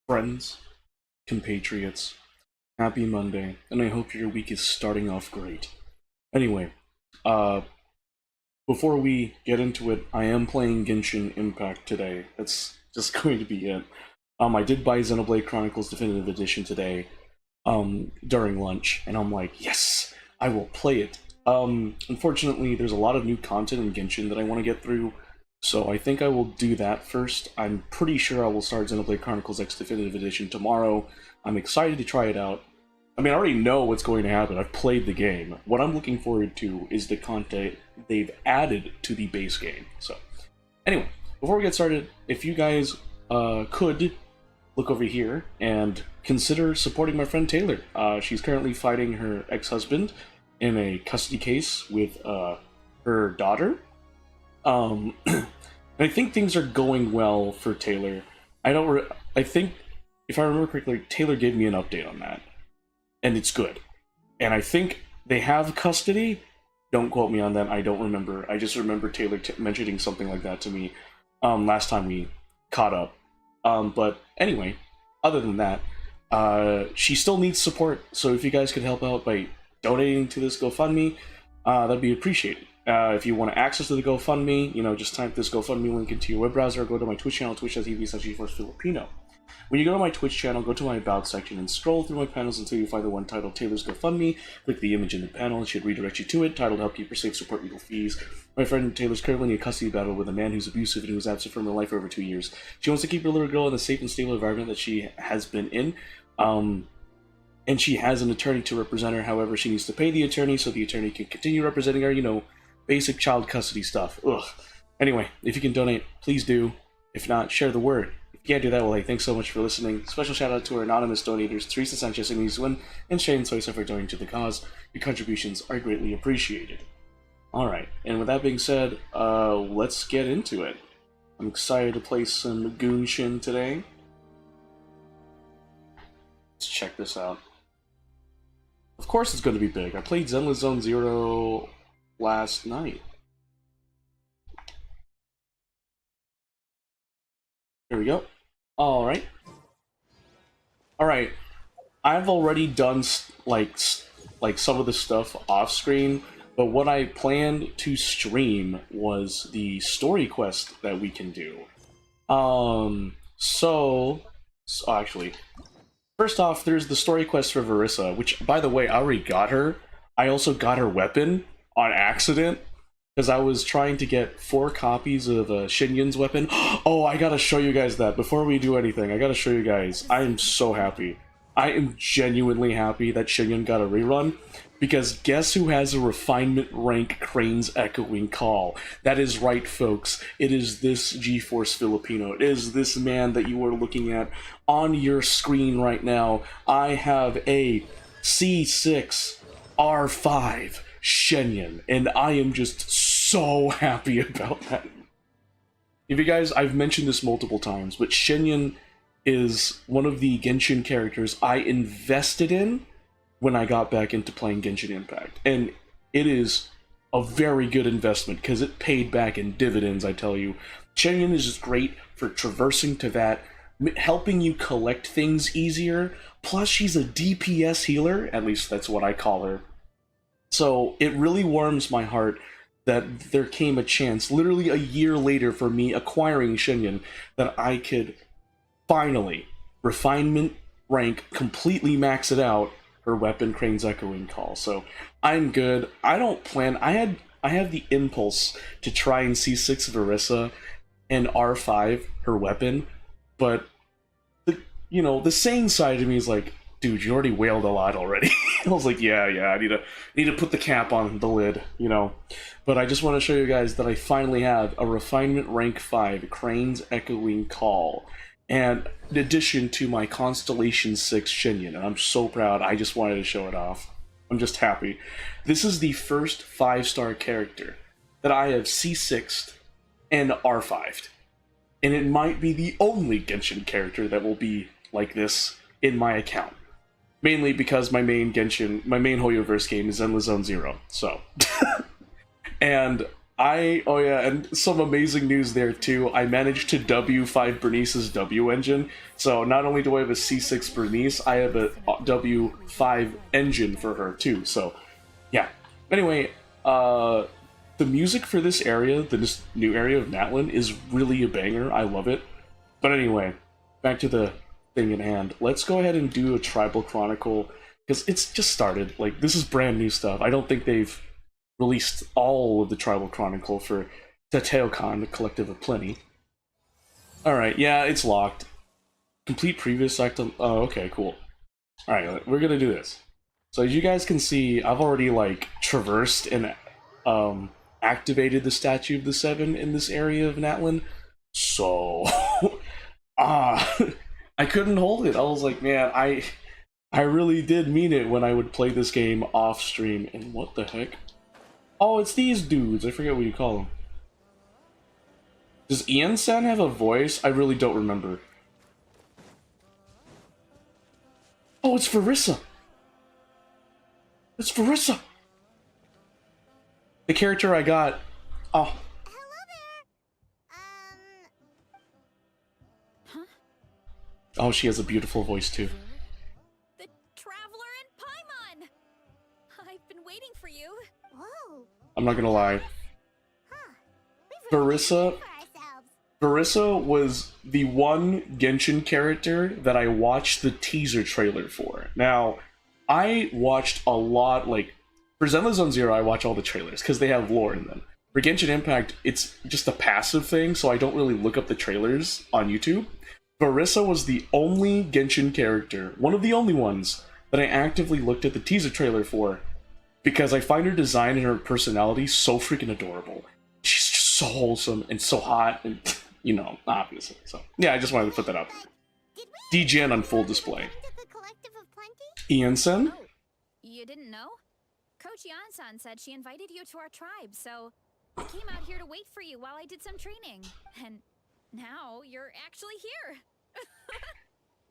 Friends, compatriots, happy Monday, and I hope your week is starting off great. Anyway, uh, before we get into it, I am playing Genshin Impact today. That's just going to be it. I did buy Xenoblade Chronicles Definitive Edition today, during lunch, and I'm like, yes, I will play it. Unfortunately, there's a lot of new content in Genshin that I want to get through, so I think I will do that first. I'm pretty sure I will start Xenoblade Chronicles X Definitive Edition tomorrow. I'm excited to try it out. I mean, I already know what's going to happen. I've played the game. What I'm looking forward to is the content they've added to the base game. So, anyway, before we get started, if you guys could look over here and consider supporting my friend Taylor. She's currently fighting her ex-husband in a custody case with her daughter. And I think things are going well for Taylor. I think, if I remember correctly, Taylor gave me an update on that, and it's good. And I think they have custody. Don't quote me on that. I don't remember. I just remember Taylor mentioning something like that to me last time we caught up. But anyway, other than that, she still needs support. So if you guys could help out by donating to this GoFundMe, that'd be appreciated. If you want access to the GoFundMe, just type this GoFundMe link into your web browser or go to my Twitch channel, twitch.tv/GeForceFilipino. When you go to my Twitch channel, go to my About section and scroll through my panels until you find the one titled Taylor's GoFundMe. Click the image in the panel. It should redirect you to it, titled Help Keep Her Safe, Support Legal Fees. My friend Taylor's currently in a custody battle with a man who's abusive and who's absent from her life for over 2 years. She wants to keep her little girl in a safe and stable environment that she has been in. And she has an attorney to represent her. However, she needs to pay the attorney so the attorney can continue representing her, basic child custody stuff. Ugh. Anyway, if you can donate, please do. If not, share the word. If you can't do that, well, hey, thanks so much for listening. Special shout out to our anonymous donators, Teresa Sanchez, Amy Zwin, and Shane Soisa for donating to the cause. Your contributions are greatly appreciated. Alright, and with that being said, let's get into it. I'm excited to play some Genshin today. Let's check this out. Of course it's going to be big. I played Zenless Zone Zero last night. Here we go. Alright. Alright. I've already done, like some of the stuff off-screen, but what I planned to stream was the story quest that we can do. So actually, first off, there's the story quest for Verissa, which, by the way, I already got her. I also got her weapon on accident, because I was trying to get 4 copies of Shinyun's weapon. Oh, I gotta show you guys that. Before we do anything, I gotta show you guys. I am so happy. I am genuinely happy that Shinyun got a rerun, because guess who has a refinement rank Crane's Echoing Call? That is right, folks. It is this GeForce Filipino. It is this man that you are looking at on your screen right now. I have a C6 R5 Shinyun, and I am just so happy about that. If you guys, I've mentioned this multiple times, but Shinyun is one of the Genshin characters I invested in when I got back into playing Genshin Impact, and it is a very good investment because it paid back in dividends, I tell you. Shinyun is just great for traversing to that, helping you collect things easier, plus she's a DPS healer, at least that's what I call her. So it really warms my heart that there came a chance, literally a year later, for me acquiring Shinyun, that I could finally refinement rank, completely max it out, her weapon Crane's Echoing Call. So I'm good. I don't plan. I have the impulse to try and C6 Verissa and R5 her weapon, but the sane side of me is like, dude, you already wailed a lot already. I was like, yeah, I need to put the cap on the lid, But I just want to show you guys that I finally have a refinement rank 5 Crane's Echoing Call, and in addition to my Constellation 6 Shinyun, and I'm so proud. I just wanted to show it off. I'm just happy. This is the first 5-star character that I have C6'd and R5'd, and it might be the only Genshin character that will be like this in my account. Mainly because my main Hoyoverse game is Zenless Zone Zero, so. And Oh yeah, and some amazing news there too. I managed to W5 Bernice's W engine. So not only do I have a C6 Bernice, I have a W5 engine for her too. So yeah. Anyway, the music for this area, this new area of Natlin, is really a banger. I love it. But anyway, back to the thing in hand. Let's go ahead and do a Tribal Chronicle because it's just started. Like, this is brand new stuff. I don't think they've released all of the Tribal Chronicle for Teteokan, the Collective of Plenty. Alright, yeah, it's locked. Complete previous act. Oh, okay, cool. Alright, we're gonna do this. So as you guys can see, I've already, like, traversed and activated the Statue of the Seven in this area of Natlin. So, I couldn't hold it. I was like, man, I really did mean it when I would play this game off stream. And what the heck? Oh, it's these dudes. I forget what you call them. Does Ian-san have a voice? I really don't remember. Oh, it's Verissa. It's Verissa. The character I got. Oh. Hello there. Huh? Oh, she has a beautiful voice too. The Traveler and Paimon. I've been waiting for you. Whoa. I'm not gonna lie. Huh. Verissa was the one Genshin character that I watched the teaser trailer for. Now, I watched a lot, like, for Zenless Zone Zero, I watch all the trailers, because they have lore in them. For Genshin Impact, it's just a passive thing, so I don't really look up the trailers on YouTube. Verissa was the only Genshin character, one of the only ones, that I actively looked at the teaser trailer for, because I find her design and her personality so freaking adorable. She's just so wholesome and so hot, and, you know, obviously. So, yeah, I just wanted to put that up. DGN on full display. Ian-san? Oh, you didn't know? Coach Yan-san said she invited you to our tribe, so I came out here to wait for you while I did some training. And now you're actually here.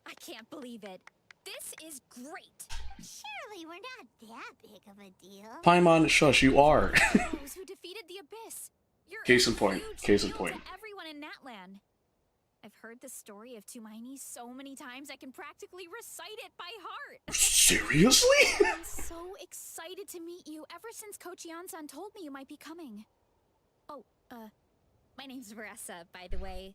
I can't believe it. This is great. Surely we're not that big of a deal. Paimon, shush, you are. Those who defeated the abyss. You're Case in point. huge Case in deal point. to everyone in Natlan. I've heard the story of Tumaini so many times I can practically recite it by heart. Seriously? I'm so excited to meet you ever since Coach Yan-san told me you might be coming. Oh, my name's Veressa, by the way.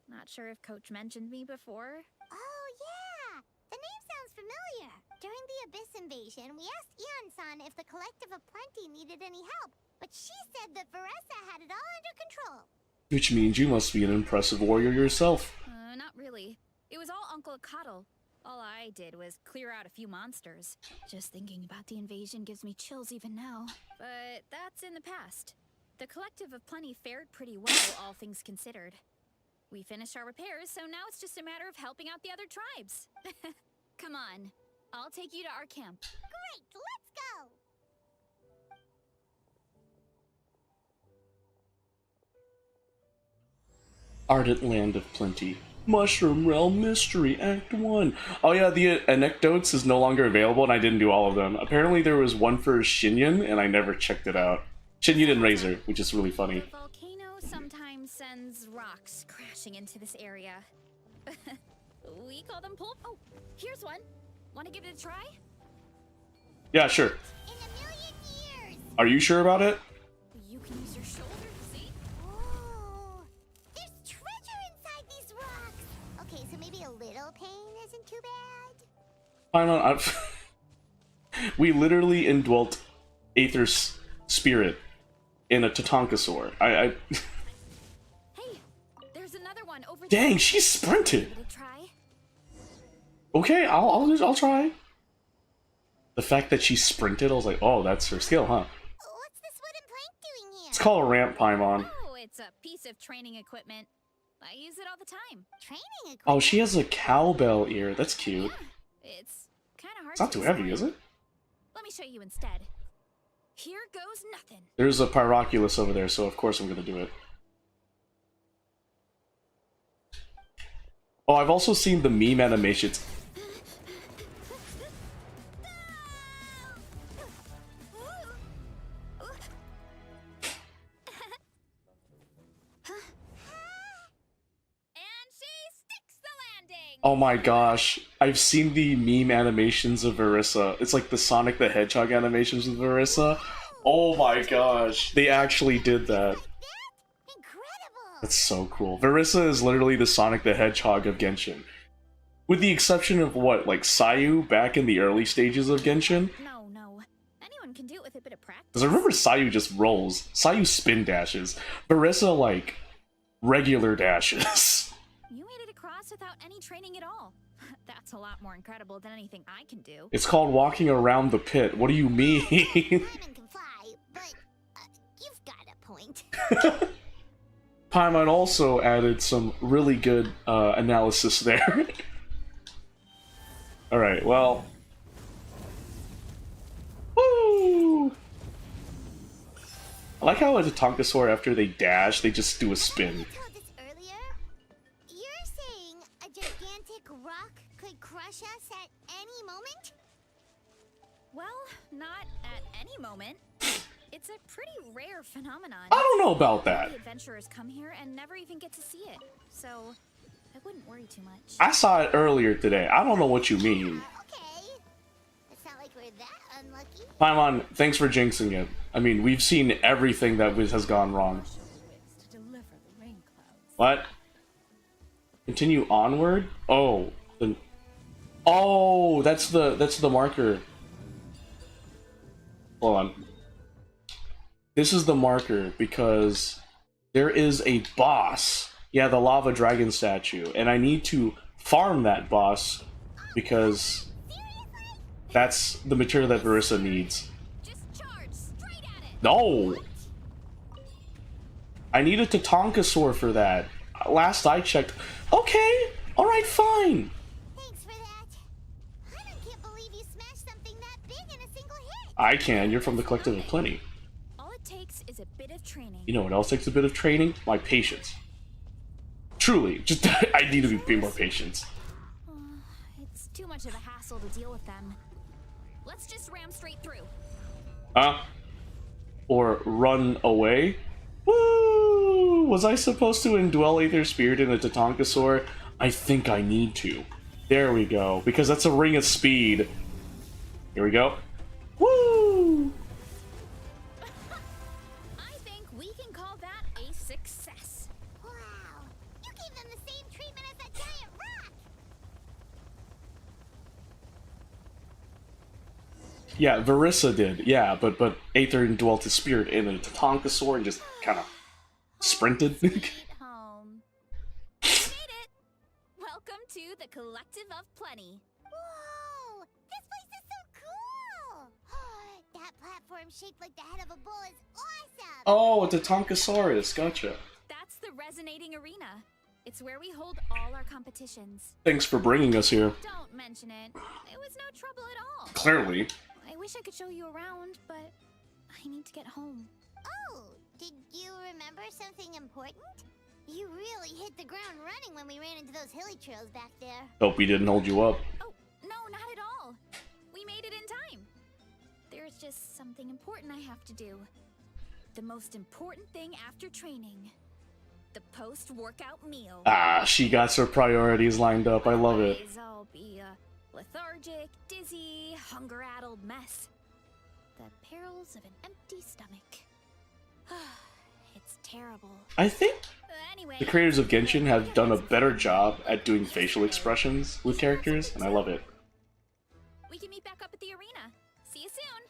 Not sure if Coach mentioned me before. Oh, yeah! The name sounds familiar. During the Abyss invasion, we asked Ian-san if the Collective of Plenty needed any help, but she said that Veressa had it all under control. Which means you must be an impressive warrior yourself. Not really. It was all Uncle Cuddle. All I did was clear out a few monsters. Just thinking about the invasion gives me chills even now. But that's in the past. The Collective of Plenty fared pretty well, all things considered. We finished our repairs, so now it's just a matter of helping out the other tribes. Come on. I'll take you to our camp. Great! Let's go! Ardent Land of Plenty. Mushroom Realm Mystery Act 1. Oh yeah, the anecdotes is no longer available, and I didn't do all of them. Apparently there was one for Shinyan, and I never checked it out. Shinyan and Razor, which is really funny. The volcano sometimes sends rocks crashing into this area. We call them pulp. Oh, here's one. Want to give it a try? Yeah, sure. In a million years. Are you sure about it? You can use your shoulder to see. Oh, there's treasure inside these rocks. Okay, so maybe a little pain isn't too bad. We literally indwelt Aether's spirit in a Tatankasaur. Hey, there's another one over there. Dang, she sprinted. Give it a try. Okay, I'll try. The fact that she sprinted, I was like, oh, that's her skill, huh? What's this wooden plank doing here? It's called a ramp Paimon. Oh, it's a piece of training equipment. I use it all the time. Training equipment? Oh, she has a cowbell ear. That's cute. Yeah, it's kind of hard. It's not too heavy, is it? Let me show you instead. Here goes nothing. There's a Pyroculus over there, so of course I'm gonna do it. Oh, I've also seen the meme animations. Oh my gosh, I've seen the meme animations of Verissa. It's like the Sonic the Hedgehog animations with Verissa. Oh my gosh, they actually did that. Incredible! That's so cool. Verissa is literally the Sonic the Hedgehog of Genshin. With the exception of what, like Sayu back in the early stages of Genshin? No, no. Anyone can do it with a bit of practice. Because I remember Sayu just rolls. Sayu spin dashes. Verissa, like, regular dashes. You made it across without any training at all. That's a lot more incredible than anything I can do. It's called walking around the pit. What do you mean? Paimon can fly, but you've got a point. Paimon also added some really good analysis there. Alright, well... Woo! I like how at a Tonkasaur, after they dash, they just do a spin. You told us earlier. You're saying a gigantic rock could crush us at any moment? Well, not at any moment. It's a pretty rare phenomenon. I don't know about that. Many adventurers come here and never even get to see it, so I wouldn't worry too much. I saw it earlier today. I don't know what you mean. Okay. It's not like we're that unlucky. Paimon, thanks for jinxing it. I mean, we've seen everything that has gone wrong. What? Continue onward? Oh, oh, that's the marker. Hold on. This is the marker because there is a boss. Yeah, the lava dragon statue, and I need to farm that boss because that's the material that Verissa needs. Just charge straight at it. No! I needed to Tonkasaur for that. Last I checked. Okay, alright, fine. Thanks for that. I can't believe you smashed something that big in a single hit. I can, you're from the Collective of Plenty. All it takes is a bit of training. You know what else takes a bit of training? My patience. Truly, just I need to be more patient. It's too much of a hassle to deal with them. Let's just ram straight through. Huh? Or run away? Woo! Was I supposed to indwell Aether Spirit in a Tatankasaur? I think I need to. There we go, because that's a ring of speed. Here we go. Woo! I think we can call that a success. Wow. You gave them the same treatment as that giant rock. Yeah, Verissa did. Yeah, but Aether indwelt his spirit in a Tatankasaur and just kind of sprinted. Sweet home. We made it. Welcome to the Collective of Plenty. Whoa! This place is so cool! That platform shaped like the head of a bull is awesome! Oh, a Tatankasaurus. Gotcha. That's the Resonating Arena. It's where we hold all our competitions. Thanks for bringing us here. Don't mention it. It was no trouble at all. Clearly. I wish I could show you around, but I need to get home. Oh, did you remember something important? You really hit the ground running when we ran into those hilly trails back there. Hope we didn't hold you up. Oh, no, not at all. We made it in time. There's just something important I have to do. The most important thing after training. The post-workout meal. Ah, she got her priorities lined up. I love it. Otherwise, I'll be a lethargic, dizzy, hunger-addled mess. The perils of an empty stomach. It's terrible. I think Anyway, the creators of Genshin have done a better job at doing facial expressions with characters, and I love it. we can meet back up at the arena. See you soon.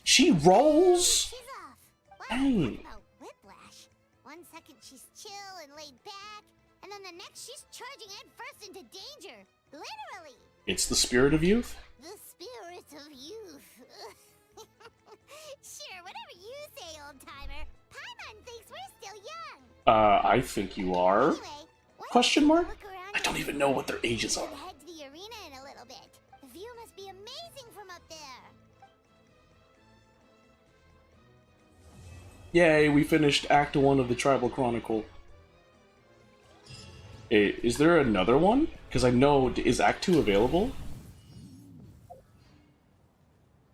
She rolls! She's off. Wow, Dang. talk about whiplash. 1 second she's chill and laid back, and then the next she's charging headfirst into danger. Literally. It's the spirit of youth? The spirit of youth. Sure, whatever you say, old-timer. Paimon thinks we're still young. I think you are. Anyway, why don't Question you mark? look around I don't and even see know if what their we ages can are. head to the arena in a little bit. The view must be amazing from up there. Yay, we finished Act 1 of the Tribal Chronicle. Hey, is there another one? Because I know, is Act 2 available?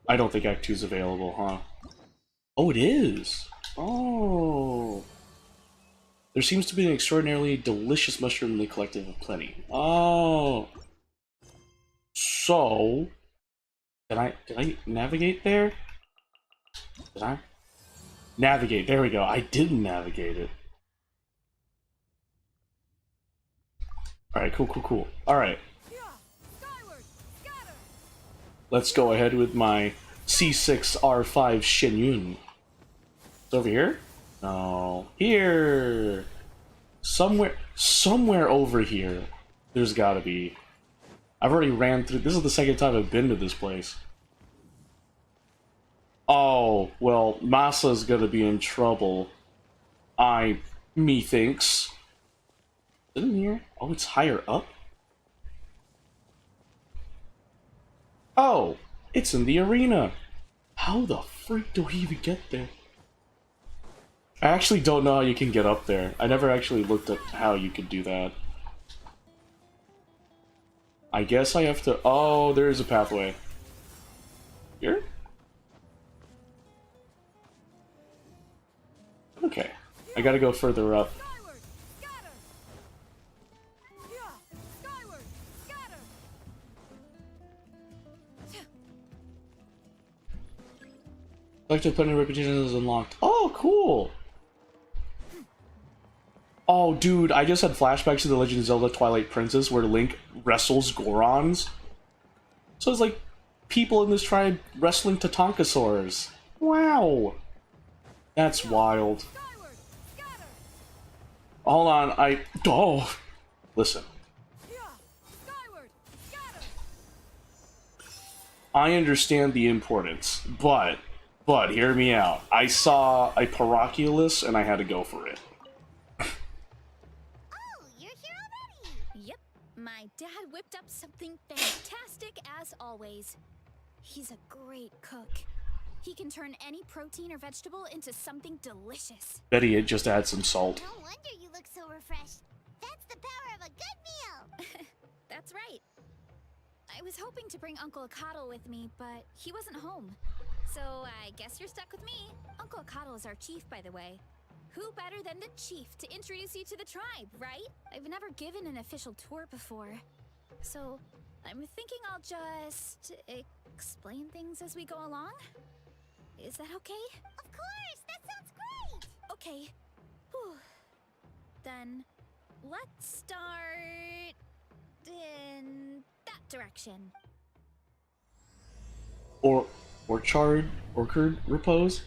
I don't think Act 2 is available, huh? Oh, it is! Oh! There seems to be an extraordinarily delicious mushroom in the collective of plenty. Oh. So... Did I navigate there? Did I? Navigate, there we go. I didn't navigate it. Alright, cool. Alright. Let's go ahead with my C6R5 Shenyun. It's over here? No. Here! Somewhere over here. There's gotta be. I've already ran through. This is the second time I've been to this place. Oh, well, Masa's gonna be in trouble. Methinks. Is it in here? Oh, it's higher up? Oh, it's in the arena. How the freak do we even get there? I actually don't know how you can get up there. I never actually looked at how you could do that. I guess I have to... Oh, there is a pathway. Here? Okay. I gotta go further up. Collective plenty repetition is unlocked. Oh, cool! Oh, dude, I just had flashbacks to The Legend of Zelda Twilight Princess where Link wrestles Gorons. So it's like people in this tribe wrestling Tatankasaurs. Wow! That's wild. Hold on, Oh! Listen. I understand the importance, but hear me out. I saw a Paraculus and I had to go for it. Yep, my dad whipped up something fantastic as always. He's a great cook. He can turn any protein or vegetable into something delicious. Betty, it just add some salt. No wonder you look so refreshed. That's the power of a good meal. That's right. I was hoping to bring Uncle Akatl with me, but he wasn't home. So I guess you're stuck with me. Uncle Akatl is our chief, by the way. Who better than the chief to introduce you to the tribe, right? I've never given an official tour before. So I'm thinking I'll just explain things as we go along. Is that okay? Of course, that sounds great. Okay. Whew. Then let's start in that direction. Orchard repose?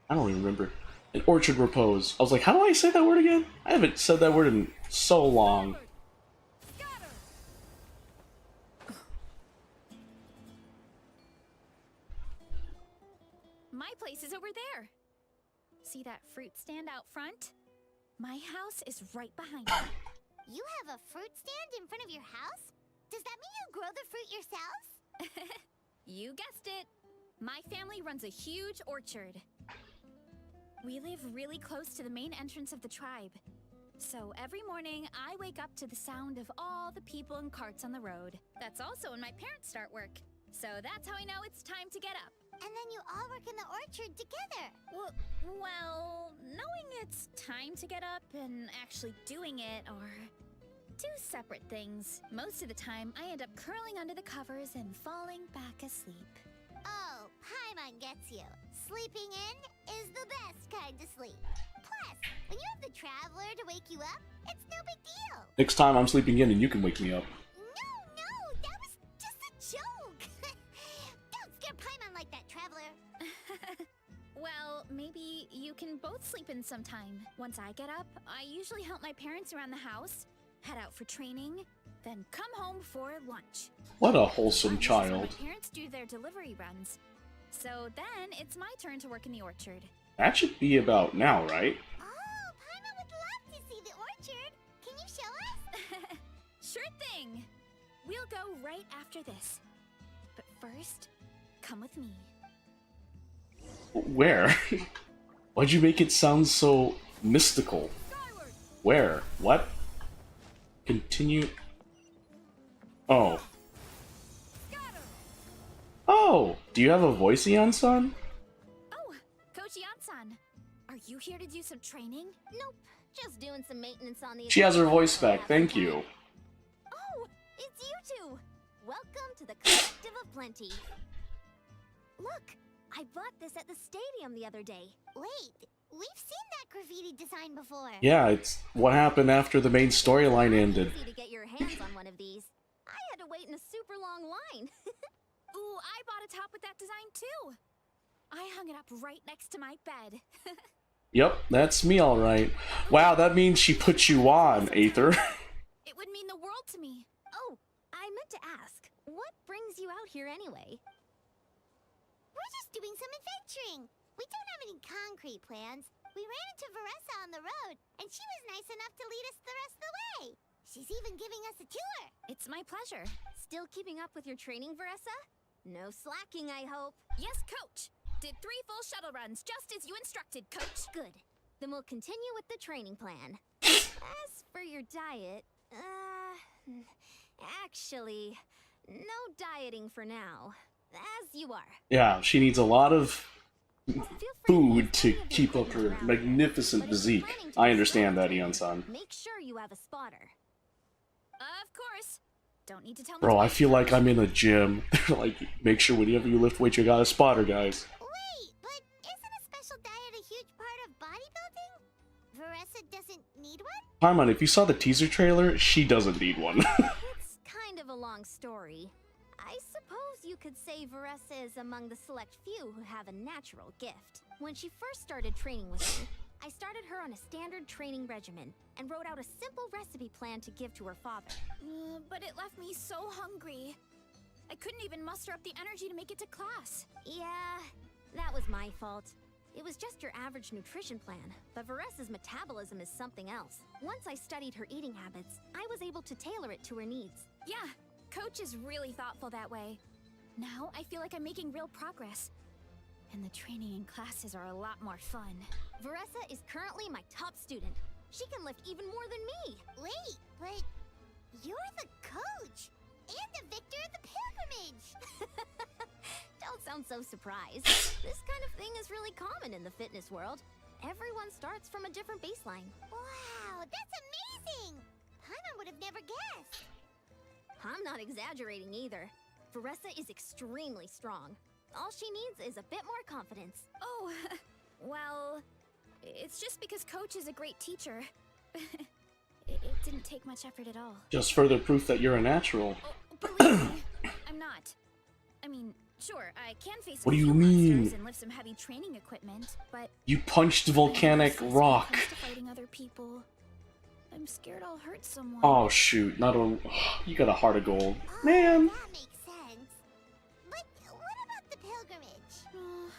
I don't even remember. An orchard repose. I was like, how do I say that word again? I haven't said that word in so long. My place is over there. See that fruit stand out front? My house is right behind it. You have a fruit stand in front of your house? Does that mean you grow the fruit yourselves? You guessed it. My family runs a huge orchard. We live really close to the main entrance of the tribe. So every morning, I wake up to the sound of all the people and carts on the road. That's also when my parents start work. So that's how I know it's time to get up. And then you all work in the orchard together. Well, knowing it's time to get up and actually doing it are two separate things. Most of the time, I end up curling under the covers and falling back asleep. Oh, Paimon gets you. Sleeping in is the best kind of sleep. Plus, when you have the Traveler to wake you up, it's no big deal. Next time I'm sleeping in and you can wake me up. No, that was just a joke. Don't scare Paimon like that, Traveler. Well, maybe you can both sleep in sometime. Once I get up, I usually help my parents around the house, head out for training, then come home for lunch. What a wholesome Lunch is child. when my parents do their delivery runs. So then it's my turn to work in the orchard. That should be about now, right? Oh, Paimon would love to see the orchard. Can you show us? Sure thing. We'll go right after this. But first, come with me. Where? Why'd you make it sound so mystical? Where? What? Continue. Oh. Oh! Do you have a voice, Ian-san? Oh, Coach Yan-san. Are you here to do some training? Nope. Just doing some maintenance on the. She has her voice back. Thank you. Oh, it's you two. Welcome to the Collective of Plenty. Look, I bought this at the stadium the other day. Wait, we've seen that graffiti design before. Yeah, it's what happened after the main storyline ended. Easy to get your hands on one of these. I had to wait in a super long line. Ooh, I bought a top with that design too. I hung it up right next to my bed. Yep, that's me alright. Wow, that means she put you on, Aether. It would mean the world to me. Oh, I meant to ask, what brings you out here anyway? We're just doing some adventuring. We don't have any concrete plans. We ran into Veressa on the road, and she was nice enough to lead us the rest of the way. She's even giving us a tour. It's my pleasure. Still keeping up with your training, Veressa? No slacking, I hope. Yes, Coach. Did 3 full shuttle runs, just as you instructed, Coach. Good. Then we'll continue with the training plan. As for your diet, actually, no dieting for now. As you are. Yeah, she needs a lot of Feel free to food use to any of the keep up equipment her around. magnificent But if you're physique. planning to I be understand that, solo Ion-san. Make sure you have a spotter. Of course. Don't need to tell me. Bro, I twice, feel like Coach. I'm in a gym. Like, make sure whenever you lift weights, you got a spotter, guys. Wait, but isn't a special diet a huge part of bodybuilding? Veressa doesn't need one? Paimon, if you saw the teaser trailer, she doesn't need one. It's kind of a long story. I suppose you could say Veressa is among the select few who have a natural gift. When she first started training with me, I started her on a standard training regimen and wrote out a simple recipe plan to give to her father. But it left me so hungry. I couldn't even muster up the energy to make it to class. Yeah, that was my fault. It was just your average nutrition plan, but Veressa's metabolism is something else. Once I studied her eating habits, I was able to tailor it to her needs. Yeah, Coach is really thoughtful that way. Now I feel like I'm making real progress. And the training and classes are a lot more fun. Veressa is currently my top student. She can lift even more than me. Wait, but you're the coach and the victor of the pilgrimage. Don't sound so surprised. This kind of thing is really common in the fitness world. Everyone starts from a different baseline. Wow, that's amazing! Paimon would have never guessed. I'm not exaggerating either. Veressa is extremely strong. All she needs is a bit more confidence. Oh, well, it's just because Coach is a great teacher. It didn't take much effort at all. Just further proof that you're a natural. Oh, believe me, I'm not. I mean, sure, I can face What a do few you mean? monsters and lift some heavy training equipment, but You punched I volcanic have when it rock. comes to fighting other people. I'm scared I'll hurt someone. Oh shoot, not only you got a heart of gold. Oh, Man. that makes sense. But what about the pilgrimage?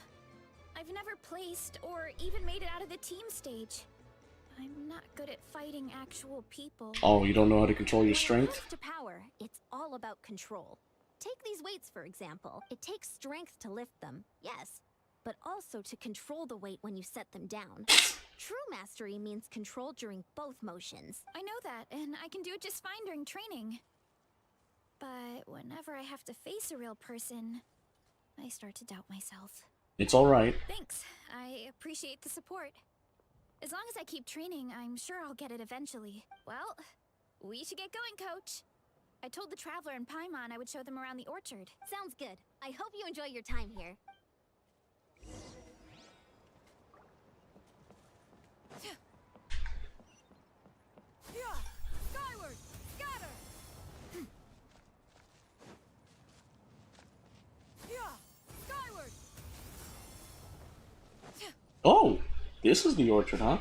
I've never placed or even made it out of the team stage. I'm not good at fighting actual people. Oh, you don't know how to control your When it strength? comes to power, it's all about control. Take these weights, for example. It takes strength to lift them, yes, but also to control the weight when you set them down. True mastery means control during both motions. I know that, and I can do it just fine during training. But whenever I have to face a real person, I start to doubt myself. It's alright. Thanks. I appreciate the support. As long as I keep training, I'm sure I'll get it eventually. Well, we should get going, Coach. I told the Traveler and Paimon I would show them around the orchard. Sounds good. I hope you enjoy your time here. Skyward! Scatter! Skyward! Oh, this is the orchard, huh?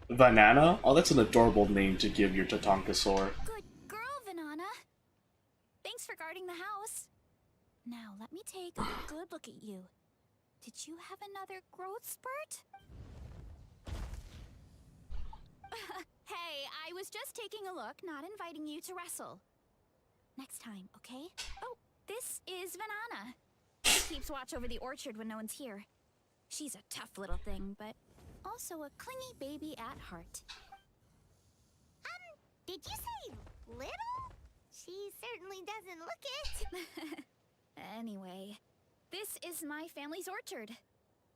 Vanana? Oh, that's an adorable name to give your Tatankasaur. Good girl, Vanana. Thanks for guarding the house. Now, let me take a good look at you. Did you have another growth spurt? Hey, I was just taking a look, not inviting you to wrestle. Next time, okay? Oh, this is Vanana. She keeps watch over the orchard when no one's here. She's a tough little thing, but also a clingy baby at heart. Did you say little? She certainly doesn't look it. Anyway, this is my family's orchard.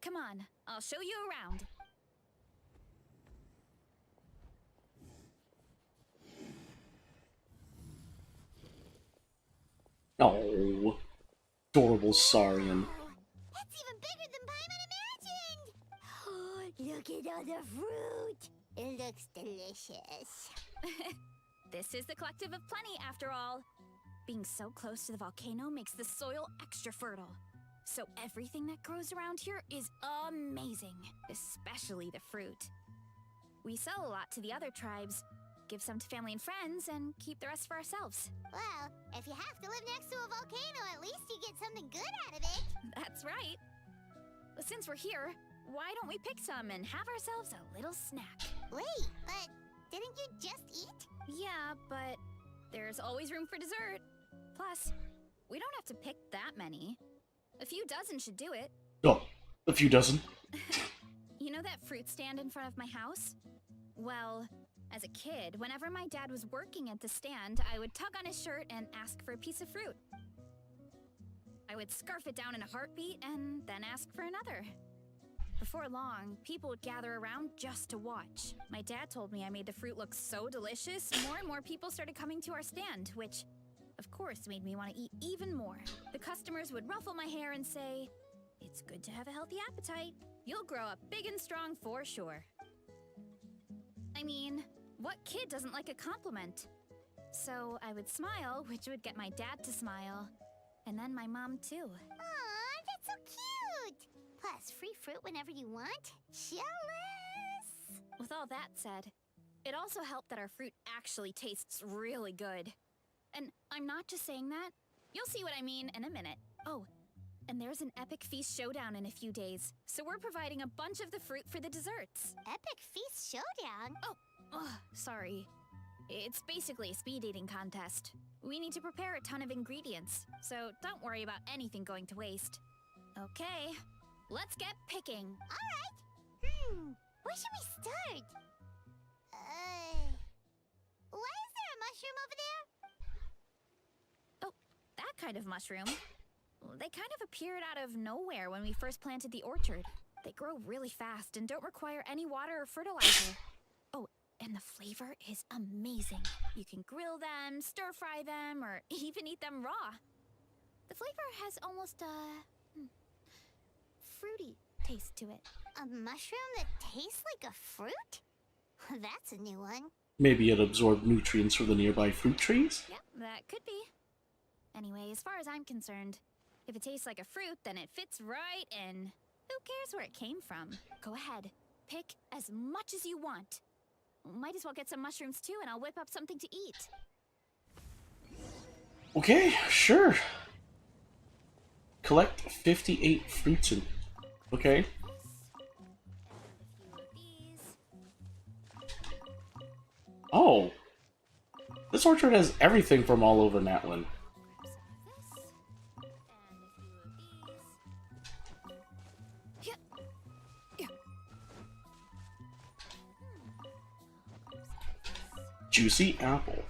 Come on, I'll show you around. Oh, adorable Saurian. That's even bigger than Paimon imagined! Look at all the fruit! It looks delicious. This is the Collective of Plenty, after all. Being so close to the volcano makes the soil extra fertile. So everything that grows around here is amazing, especially the fruit. We sell a lot to the other tribes, give some to family and friends, and keep the rest for ourselves. Well, if you have to live next to a volcano, at least you get something good out of it. That's right. But since we're here, why don't we pick some and have ourselves a little snack? Wait, but didn't you just eat? Yeah, but there's always room for dessert. Plus, we don't have to pick that many. A few dozen should do it. Oh, a few dozen. You know that fruit stand in front of my house? Well, as a kid, whenever my dad was working at the stand, I would tug on his shirt and ask for a piece of fruit. I would scarf it down in a heartbeat and then ask for another. Before long, people would gather around just to watch. My dad told me I made the fruit look so delicious, more and more people started coming to our stand, which, of course, made me want to eat even more. The customers would ruffle my hair and say, "It's good to have a healthy appetite. You'll grow up big and strong for sure." I mean, what kid doesn't like a compliment? So I would smile, which would get my dad to smile. And then my mom, too. Aw, that's so cute! Plus, free fruit whenever you want. Jealous! With all that said, it also helped that our fruit actually tastes really good. And I'm not just saying that. You'll see what I mean in a minute. Oh, and there's an epic feast showdown in a few days, so we're providing a bunch of the fruit for the desserts. Epic Feast Showdown? Oh, sorry. It's basically a speed eating contest. We need to prepare a ton of ingredients, so don't worry about anything going to waste. Okay, let's get picking. Alright. Where should we start? Why is there a mushroom over there? Oh, that kind of mushroom. They kind of appeared out of nowhere when we first planted the orchard. They grow really fast and don't require any water or fertilizer. Oh, and the flavor is amazing. You can grill them, stir-fry them, or even eat them raw. The flavor has almost a fruity taste to it. A mushroom that tastes like a fruit? That's a new one. Maybe it absorbed nutrients from the nearby fruit trees? Yeah, that could be. Anyway, as far as I'm concerned, if it tastes like a fruit, then it fits right in. Who cares where it came from? Go ahead, pick as much as you want. Might as well get some mushrooms too, and I'll whip up something to eat. Okay, sure. Collect 58 fruits and... Okay. Oh. This orchard has everything from all over Natlin. Juicy apple.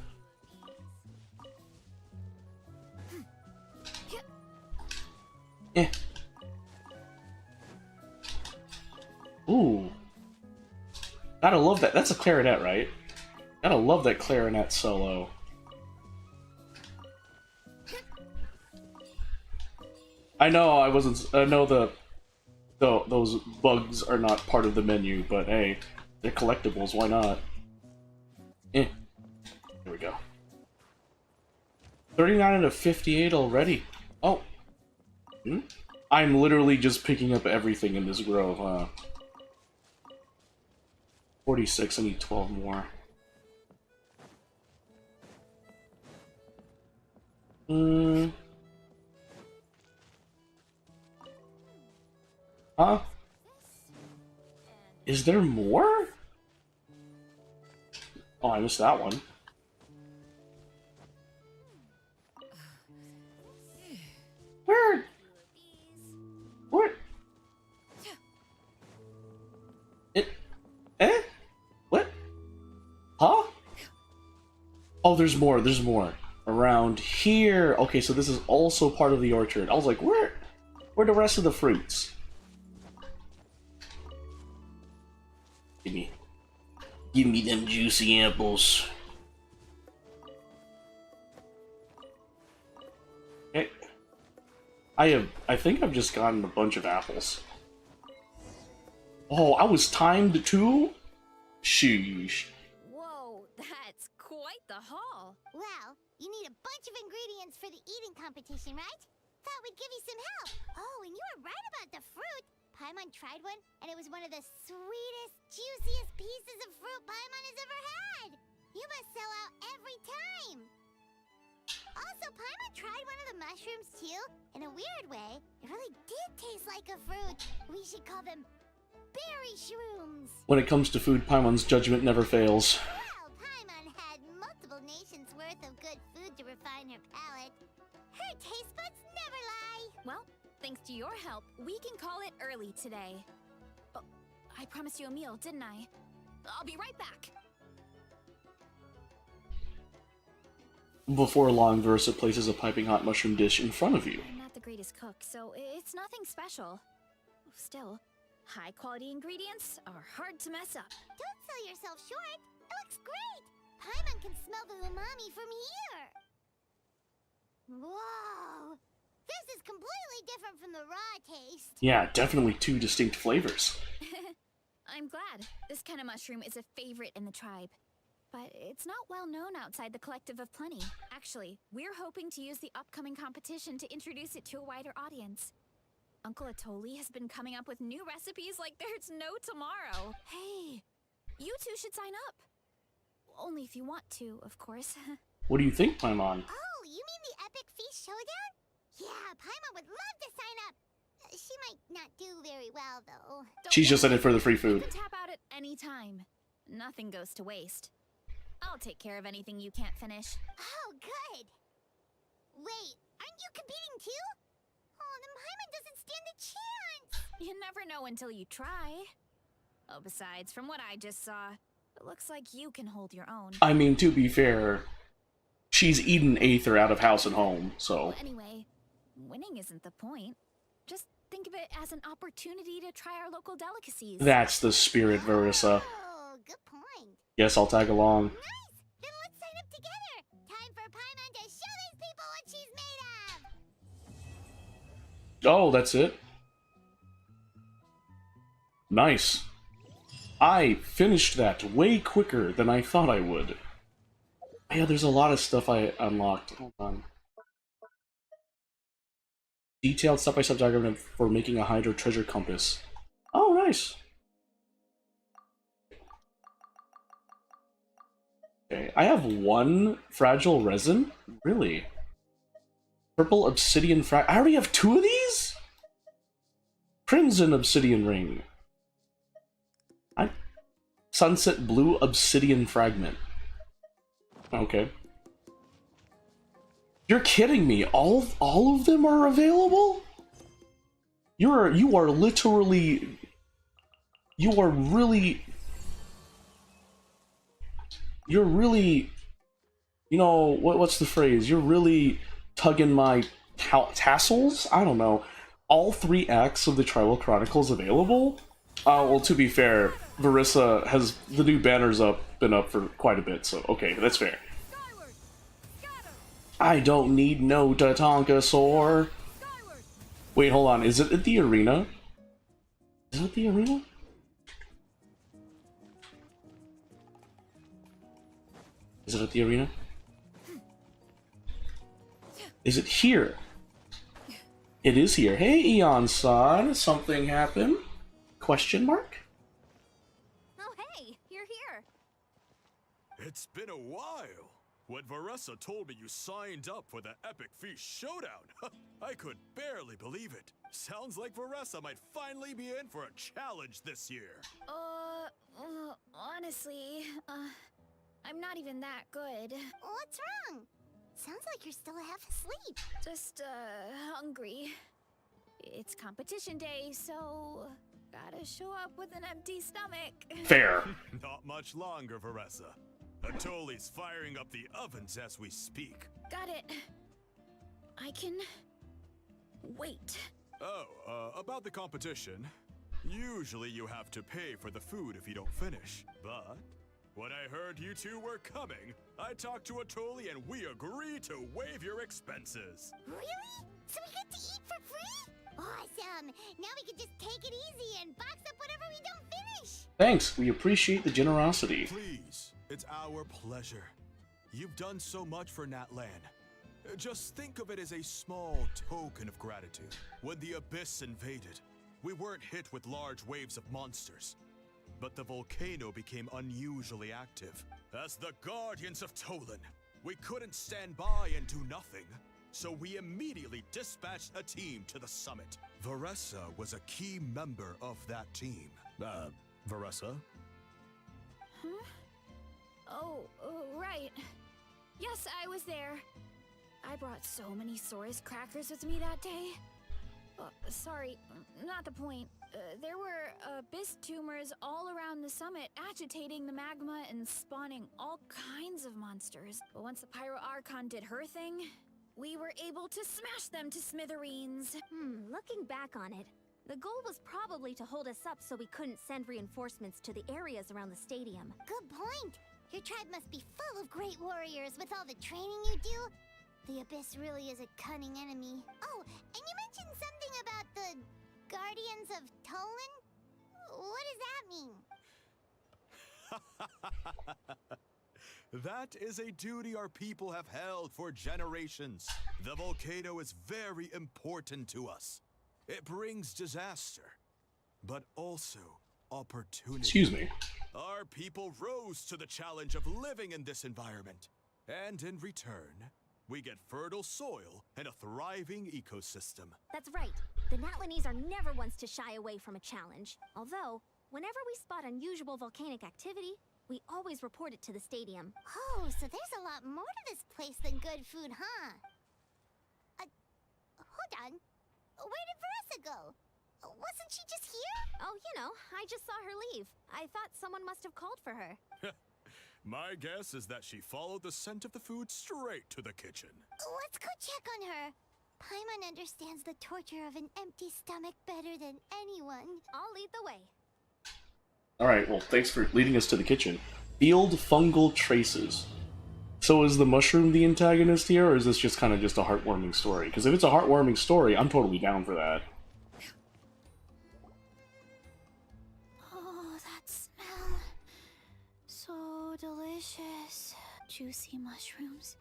Eh. Ooh. Gotta love that. That's a clarinet, right? Gotta love that clarinet solo. I know I wasn't. I know those bugs are not part of the menu, but hey, they're collectibles. Why not? Eh. There we go. 39 out of 58 already. Oh. I'm literally just picking up everything in this grove, huh? 46, I need 12 more. Huh? Is there more? Oh, I missed that one. Where? What? Eh? What? Huh? Oh, there's more, there's more. Around here. Okay, so this is also part of the orchard. I was like, where are the rest of the fruits? Give me them juicy apples. Okay. I think I've just gotten a bunch of apples. Oh, I was timed too? Sheesh. Whoa, that's quite the haul. Well, you need a bunch of ingredients for the eating competition, right? Thought we'd give you some help. Oh, and you were right about the fruit. Paimon tried one, and it was one of the sweetest, juiciest pieces of fruit Paimon has ever had. You must sell out every time. Also, Paimon tried one of the mushrooms too. In a weird way, it really did taste like a fruit. We should call them berry shrooms. When it comes to food, Paimon's judgment never fails. Well, Paimon had multiple nations worth of good food to refine her palate. Her taste buds never lie. Well, thanks to your help, we can call it early today. Oh, I promised you a meal, didn't I? I'll be right back. Before long, Versa places a piping hot mushroom dish in front of you. I'm not the greatest cook, so it's nothing special. Still, high-quality ingredients are hard to mess up. Don't sell yourself short. It looks great. Paimon can smell the umami from here. Whoa! This is completely different from the raw taste. Yeah, definitely two distinct flavors. I'm glad. This kind of mushroom is a favorite in the tribe. But it's not well known outside the Collective of Plenty. Actually, we're hoping to use the upcoming competition to introduce it to a wider audience. Uncle Atoli has been coming up with new recipes like there's no tomorrow. Hey, you two should sign up. Only if you want to, of course. What do you think, Paimon? Oh, you mean the Epic Feast Showdown? Yeah, Paimon would love to sign up. She might not do very well, though. She's just in it for the free You food. can tap out at any time. Nothing goes to waste. I'll take care of anything you can't finish. Oh, good. Wait, aren't you competing too? Oh, then Paimon doesn't stand a chance. You never know until you try. Oh, besides, from what I just saw, it looks like you can hold your own. I mean, to be fair, she's eaten Aether out of house and home, so... Well, anyway, winning isn't the point. Just think of it as an opportunity to try our local delicacies. That's the spirit, Verissa. Oh, good point. Yes, I'll tag along. Nice! Then let's sign up together. Time for Paimon to show these people what she's made of. Oh, that's it? Nice. I finished that way quicker than I thought I would. Yeah, there's a lot of stuff I unlocked. Hold on. Detailed step-by-step diagram for making a Hydro treasure compass. Oh, nice. Okay, I have one fragile resin? Really? Purple obsidian I already have two of these? Crimson obsidian ring. Sunset blue obsidian fragment. Okay. You're kidding me. All of them are available? You are literally... You're really... You know, what's the phrase? You're really tugging my tassels? I don't know. All 3 acts of the Tribal Chronicles available? Well, to be fair, Verissa has the new banners been up for quite a bit, so okay, that's fair. I don't need no Tatanka Sore. Wait, hold on, is it at the arena? Is it at the arena? Is it at the arena? Is it here? It is here. Hey, Eon-san, something happened? Question mark? Oh, hey, you're here. It's been a while. When Veressa told me you signed up for the Epic Feast Showdown, I could barely believe it. Sounds like Veressa might finally be in for a challenge this year. Honestly, I'm not even that good. What's wrong? Sounds like you're still half asleep. Just, hungry. It's competition day, so gotta show up with an empty stomach. Fair. Not much longer, Veressa. Atoli's firing up the ovens as we speak. Got it. I can wait. Oh, about the competition. Usually you have to pay for the food if you don't finish, but when I heard you two were coming, I talked to Atoli and we agreed to waive your expenses. Really? So we get to eat for free? Awesome! Now we can just take it easy and box up whatever we don't finish! Thanks, we appreciate the generosity. Please, it's our pleasure. You've done so much for Natlan. Just think of it as a small token of gratitude. When the Abyss invaded, we weren't hit with large waves of monsters, but the volcano became unusually active. As the Guardians of Tolan, we couldn't stand by and do nothing, so we immediately dispatched a team to the summit. Veressa was a key member of that team. Veressa? Huh? Oh, right. Yes, I was there. I brought so many Saurus crackers with me that day. Sorry, not the point. There were abyss tumors all around the summit, agitating the magma and spawning all kinds of monsters. But once the Pyro Archon did her thing, we were able to smash them to smithereens. Looking back on it, the goal was probably to hold us up so we couldn't send reinforcements to the areas around the stadium. Good point! Your tribe must be full of great warriors with all the training you do. The Abyss really is a cunning enemy. Oh, and you mentioned something about the Guardians of Tolan? What does that mean? That is a duty our people have held for generations. The volcano is very important to us. It brings disaster, but also opportunity. Excuse me. Our people rose to the challenge of living in this environment, and in return, we get fertile soil and a thriving ecosystem. That's right. The Natlanese are never ones to shy away from a challenge. Although, whenever we spot unusual volcanic activity, we always report it to the stadium. Oh, so there's a lot more to this place than good food, huh? Hold on. Where did Veressa go? Wasn't she just here? Oh, I just saw her leave. I thought someone must have called for her. My guess is that she followed the scent of the food straight to the kitchen. Let's go check on her. Paimon understands the torture of an empty stomach better than anyone. I'll lead the way. Alright, well, thanks for leading us to the kitchen. Field fungal traces. So is the mushroom the antagonist here, or is this just kind of just a heartwarming story? Because if it's a heartwarming story, I'm totally down for that. Oh, that smell. So delicious. Juicy mushrooms,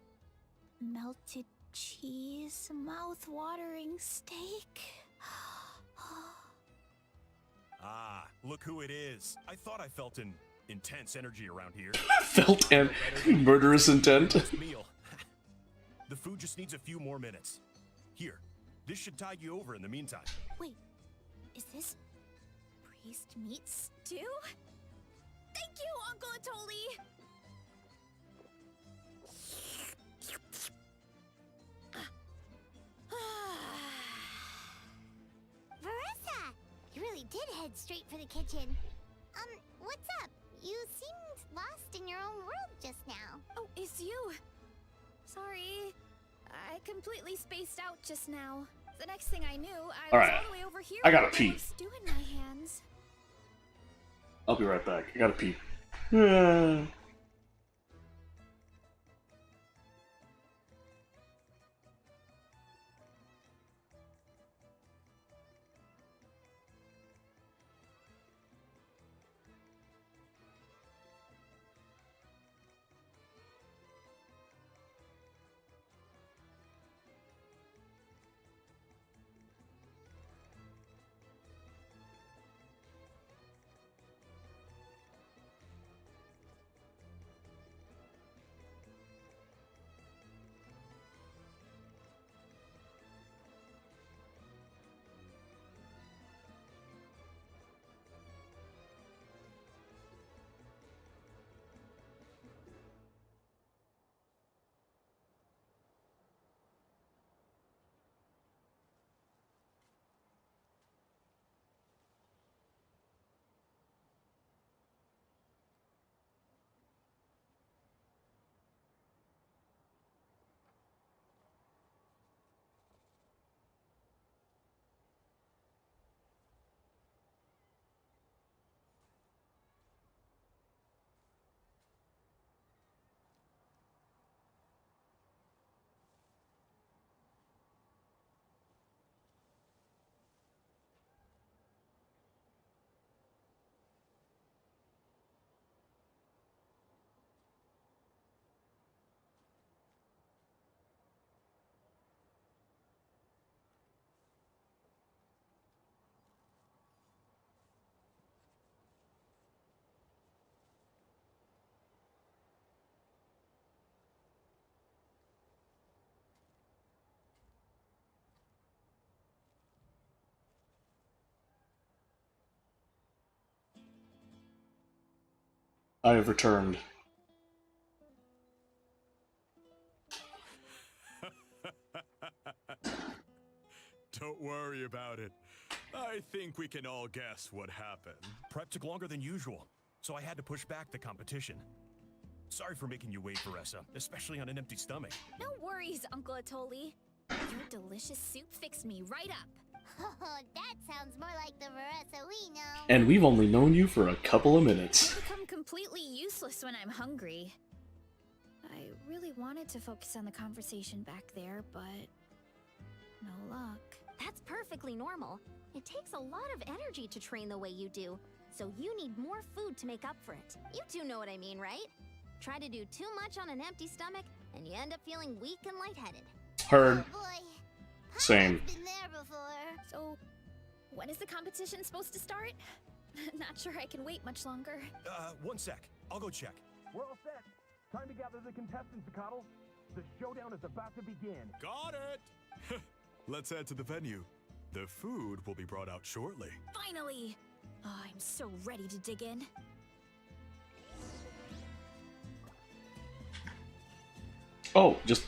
melted cheese, mouth-watering steak. Ah, look who it is. I thought I felt an intense energy around here. Felt and murderous intent. Meal. The food just needs a few more minutes. Here, this should tide you over in the meantime. Wait, is this priest meat stew? Thank you, Uncle Atoli! Veressa! You really did head straight for the kitchen. What's up? You seemed lost in your own world just now. Oh, it's you! Sorry, I completely spaced out just now. The next thing I knew, I was all the way over here. I gotta with pee. a stew in my hands. I'll be right back. I gotta pee. I have returned. Don't worry about it. I think we can all guess what happened. Prep took longer than usual, so I had to push back the competition. Sorry for making you wait, Varessa, especially on an empty stomach. No worries, Uncle Atoli. Your delicious soup fixed me right up. Oh, that sounds more like the Varessa we know. And we've only known you for a couple of minutes. I become completely useless when I'm hungry. I really wanted to focus on the conversation back there, but no luck. That's perfectly normal. It takes a lot of energy to train the way you do, so you need more food to make up for it. You two know what I mean, right? Try to do too much on an empty stomach, and you end up feeling weak and lightheaded. Heard. Oh boy. Same. I've been there before. So, when is the competition supposed to start? Not sure I can wait much longer. 1 sec. I'll go check. We're all set. Time to gather the contestants, Coddle. The showdown is about to begin. Got it! Let's head to the venue. The food will be brought out shortly. Finally! Oh, I'm so ready to dig in. Oh, just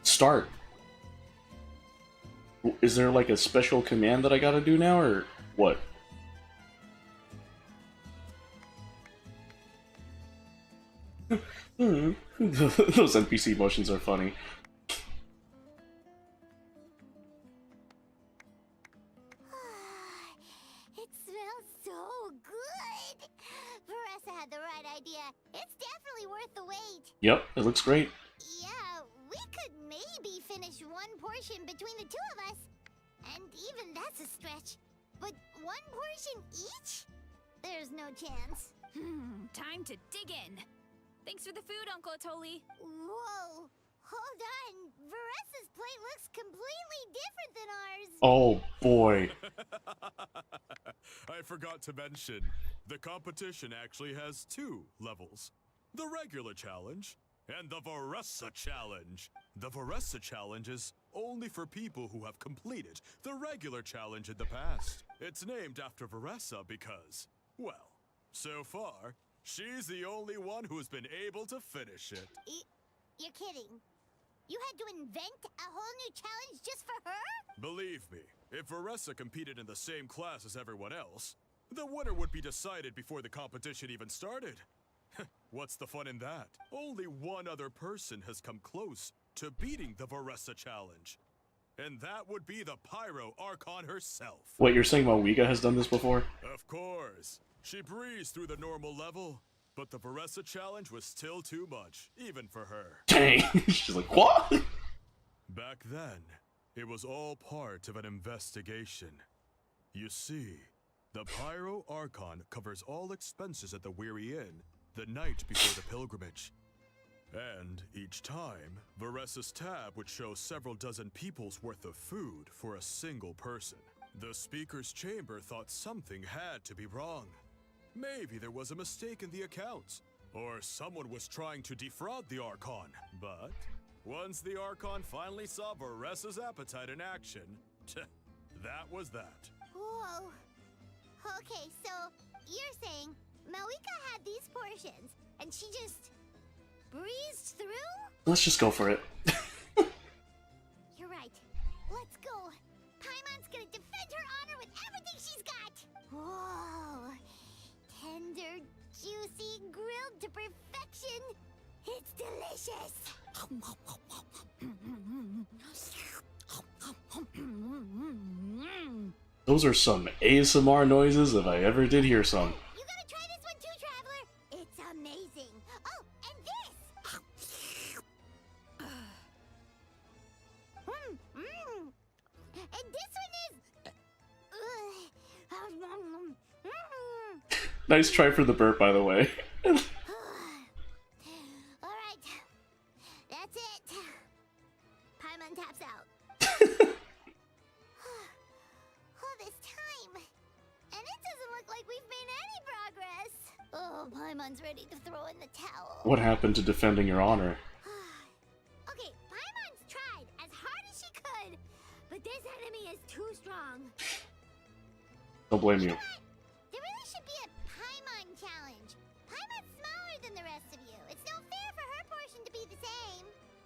start. Is there like a special command that I gotta do now, or what? Those NPC motions are funny. It smells so good. Varessa had the right idea. It's definitely worth the wait. Yep, it looks great. Yeah, we could maybe finish one portion between the two of us. And even that's a stretch. But one portion each? There's no chance. Time to dig in. Thanks for the food, Uncle Atoli. Whoa, hold on. Varessa's plate looks completely different than ours. Oh boy. I forgot to mention, the competition actually has 2 levels. The regular challenge and the Varessa challenge. The Varessa challenge is only for people who have completed the regular challenge in the past. It's named after Varessa because, well, so far, she's the only one who's been able to finish it. You're kidding. You had to invent a whole new challenge just for her? Believe me, if Varessa competed in the same class as everyone else, the winner would be decided before the competition even started. What's the fun in that? Only one other person has come close to beating the Varessa challenge. And that would be the Pyro Archon herself. What, you're saying Mawika has done this before? Of course. She breezed through the normal level, but the Varessa challenge was still too much, even for her. Dang. She's like, what? Back then, it was all part of an investigation. You see, the Pyro Archon covers all expenses at the Weary Inn the night before the pilgrimage. And each time, Varessa's tab would show several dozen people's worth of food for a single person. The speaker's chamber thought something had to be wrong. Maybe there was a mistake in the accounts, or someone was trying to defraud the Archon. But once the Archon finally saw Varessa's appetite in action, that was that. Whoa. Okay, so you're saying Mawika had these portions, and she just breezed through? Let's just go for it. You're right. Let's go. Paimon's gonna defend her honor with everything she's got. Whoa. Tender, juicy, grilled to perfection. It's delicious. Those are some ASMR noises if I ever did hear some. You gotta try this one too, Traveler. It's amazing. Oh, and this. And this one is. Nice try for the burp, by the way. All right, that's it. Paimon taps out. All this time, and it doesn't look like we've made any progress. Oh, Paimon's ready to throw in the towel. What happened to defending your honor? Okay, Paimon's tried as hard as she could, but this enemy is too strong. Don't blame You you. know what? There really should be a Paimon challenge. Paimon's smaller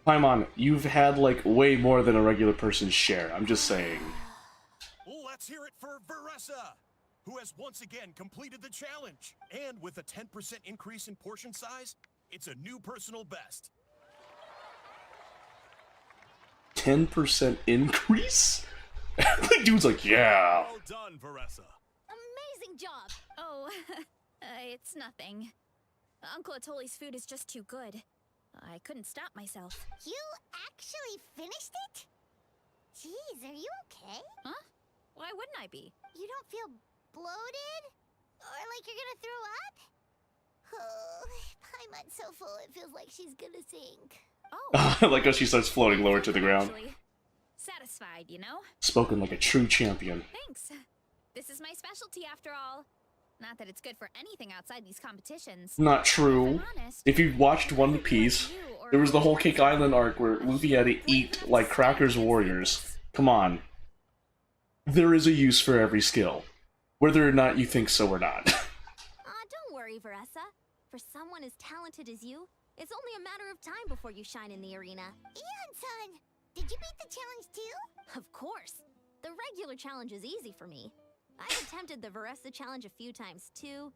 Paimon, you've had like way more than a regular person's share. I'm just saying. Let's hear it for Veressa, who has once again completed the challenge. And with a 10% increase in portion size, it's a new personal best. 10% increase? The dude's like, yeah. Well done, Veressa. Amazing job! Oh, it's nothing. Uncle Atoli's food is just too good. I couldn't stop myself. You actually finished it? Jeez, are you okay? Huh? Why wouldn't I be? You don't feel bloated? Or like you're gonna throw up? Oh, Paimon's so full it feels like she's gonna sink. Oh. I like how she starts floating lower to the ground. Actually, satisfied, you know? Spoken like a true champion. Thanks. This is my specialty after all. Not that it's good for anything outside these competitions. Not true. If I'm honest, If you watched One Piece, there was the whole Cake Island arc where Luffy had to eat like Cracker's warriors. Come on. There is a use for every skill. Whether or not you think so or not. Don't worry, Veressa. For someone as talented as you, it's only a matter of time before you shine in the arena. Ian-san, did you beat the challenge too? Of course. The regular challenge is easy for me. I've attempted the Veressa challenge a few times too,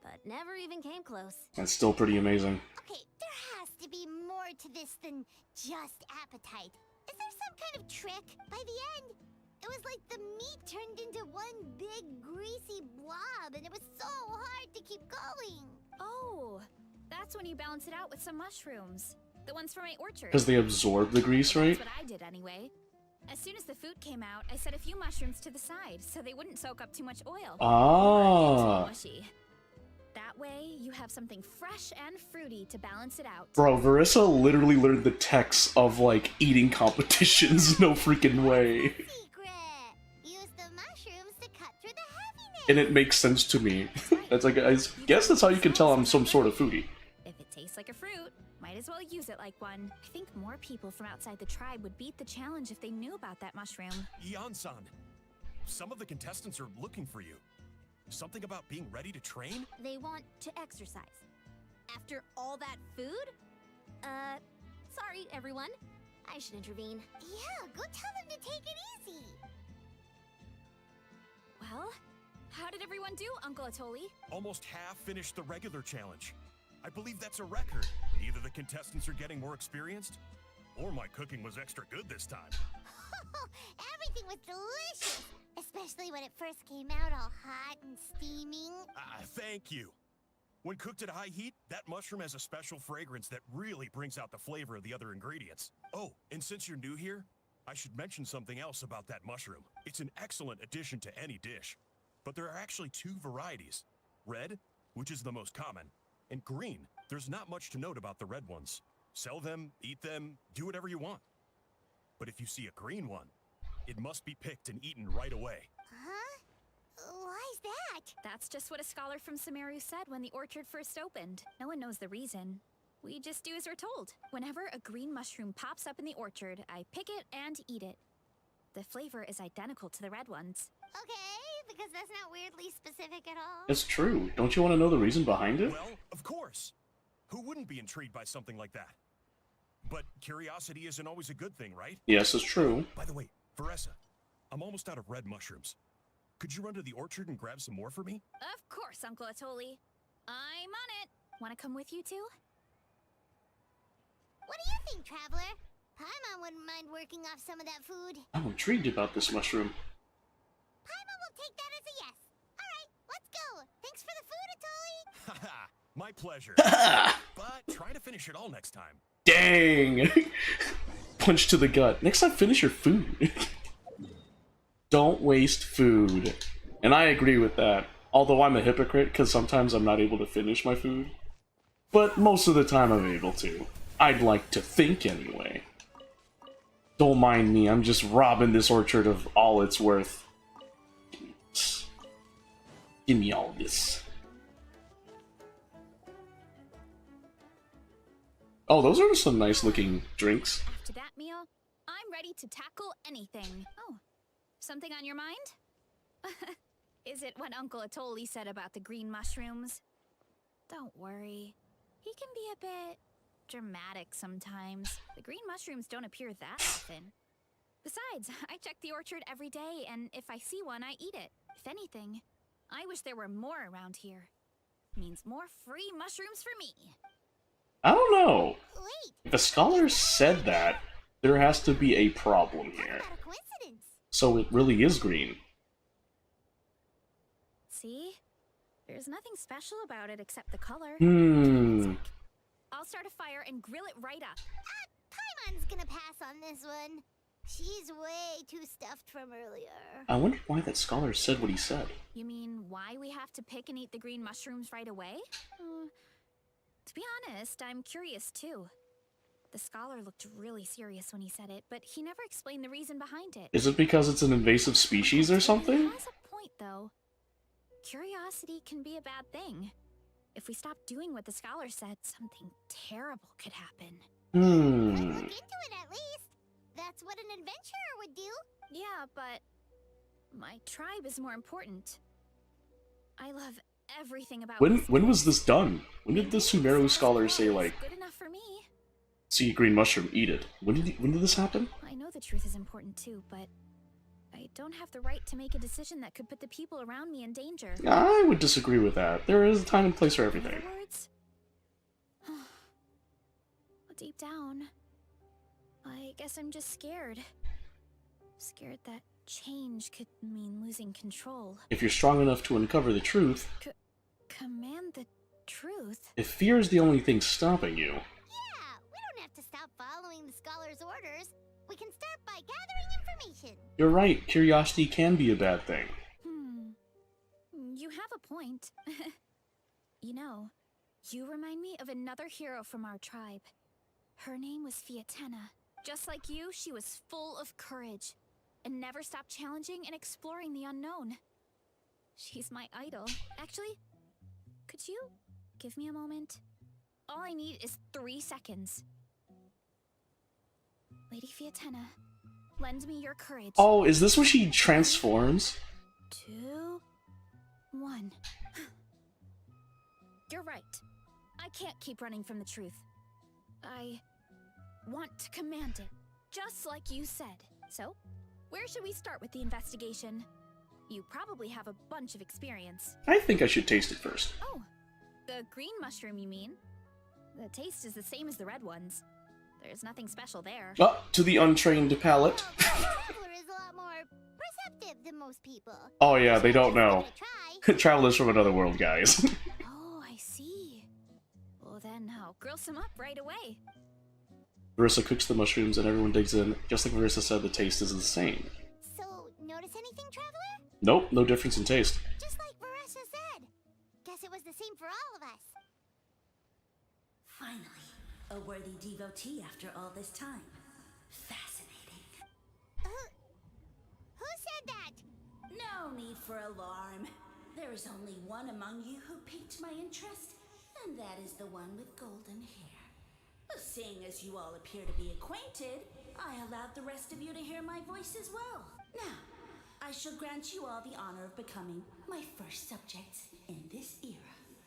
but never even came close. That's still pretty amazing. Okay, there has to be more to this than just appetite. Is there some kind of trick? By the end, it was like the meat turned into one big greasy blob, and it was so hard to keep going. Oh, that's when you balance it out with some mushrooms. The ones from my orchard. Because they absorb the grease, right? That's what I did anyway. As soon as the food came out, I set a few mushrooms to the side so they wouldn't soak up too much oil. Ah. Or get too mushy. That way, you have something fresh and fruity to balance it out. Bro, Veressa literally learned the techs of, like, eating competitions. No freaking way. Secret! Use the mushrooms to cut through the heaviness! And it makes sense to me. That's like, I guess that's how you can tell I'm some sort of foodie. If it tastes like a fruit, might as well use it like one. I think more people from outside the tribe would beat the challenge if they knew about that mushroom. Ian-san, some of the contestants are looking for you. Something about being ready to train? They want to exercise. After all that food? Sorry, everyone. I should intervene. Yeah, go tell them to take it easy. Well, how did everyone do, Uncle Atoli? Almost half finished the regular challenge. I believe that's a record. Either the contestants are getting more experienced, or my cooking was extra good this time. Everything was delicious, especially when it first came out all hot and steaming. Thank you. When cooked at high heat, that mushroom has a special fragrance that really brings out the flavor of the other ingredients. Oh, and since you're new here, I should mention something else about that mushroom. It's an excellent addition to any dish. But there are actually two varieties. Red, which is the most common, and green. There's not much to note about the red ones. Sell them, eat them, do whatever you want. But if you see a green one, it must be picked and eaten right away. Huh? Why's that? That's just what a scholar from Sumeru said when the orchard first opened. No one knows the reason. We just do as we're told. Whenever a green mushroom pops up in the orchard, I pick it and eat it. The flavor is identical to the red ones. Okay, because that's not weirdly specific at all. It's true. Don't you want to know the reason behind it? Well, of course. Who wouldn't be intrigued by something like that? But curiosity isn't always a good thing, right? Yes, it's true. By the way, Veressa, I'm almost out of red mushrooms. Could you run to the orchard and grab some more for me? Of course, Uncle Atoli. I'm on it. Want to come with you too? What do you think, Traveler? Paimon wouldn't mind working off some of that food. I'm intrigued about this mushroom. Paimon will take that as a yes. Alright, let's go. Thanks for the food, Atoli. Haha, my pleasure. But try to finish it all next time. Dang! Punch to the gut. Next time, finish your food. Don't waste food. And I agree with that. Although I'm a hypocrite, because sometimes I'm not able to finish my food. But most of the time I'm able to. I'd like to think anyway. Don't mind me, I'm just robbing this orchard of all it's worth. Give me all this. Oh, those are some nice looking drinks. After that meal, I'm ready to tackle anything. Oh, something on your mind? Is it what Uncle Atoli said about the green mushrooms? Don't worry. He can be a bit dramatic sometimes. The green mushrooms don't appear that often. Besides, I check the orchard every day, and if I see one, I eat it. If anything, I wish there were more around here. Means more free mushrooms for me. I don't know. Wait, If a scholar said that, there has to be a problem how here. about a coincidence? So it really is green. See? There's nothing special about it except the color. I'll start a fire and grill it right up. Paimon's gonna pass on this one. She's way too stuffed from earlier. I wonder why that scholar said what he said. You mean why we have to pick and eat the green mushrooms right away? To be honest, I'm curious too. The scholar looked really serious when he said it, but he never explained the reason behind it. Is it because it's an invasive species or He something? has a point, though. Curiosity can be a bad thing. If we stop doing what the scholar said, something terrible could happen. Look into it at least. That's what an adventurer would do. Yeah, but my tribe is more important. I love everything about When was this done? When did the Sumeru scholar say, like, good enough for me? see a green mushroom, eat it? When did this happen? I know the truth is important too, but I don't have the right to make a decision that could put the people around me in danger. I would disagree with that. There is a time and place for In everything. other words, deep down, I guess I'm just scared. Scared that change could mean losing control. If you're strong enough to uncover the truth, Command the truth? if fear is the only thing stopping you, Yeah, we don't have to stop following the scholar's orders. We can start by gathering information. you're right, curiosity can be a bad thing. You have a point. You know, you remind me of another hero from our tribe. Her name was Fiatena. Just like you, she was full of courage and never stopped challenging and exploring the unknown. She's my idol. Actually, could you give me a moment? All I need is 3 seconds. Lady Fiatena, lend me your courage. Oh, is this when she transforms? 2, 1. You're right. I can't keep running from the truth. I want to command it, just like you said. So, where should we start with the investigation? You probably have a bunch of experience. I think I should taste it first. Oh, the green mushroom, you mean? The taste is the same as the red ones. There's nothing special there. To the untrained palate. Well, the traveler is a lot more perceptive than most people. Oh yeah, they don't know. Try. Travelers from another world, guys. Oh, I see. Well then, I'll grill some up right away. Marissa cooks the mushrooms and everyone digs in. Just like Marissa said, the taste is the same. So, notice anything, traveler? Nope, no difference in taste. Just like Varessa said. Guess it was the same for all of us. Finally, a worthy devotee after all this time. Fascinating. Who said that? No need for alarm. There is only one among you who piqued my interest, and that is the one with golden hair. Seeing as you all appear to be acquainted, I allowed the rest of you to hear my voice as well. Now, I shall grant you all the honor of becoming my first subjects in this era.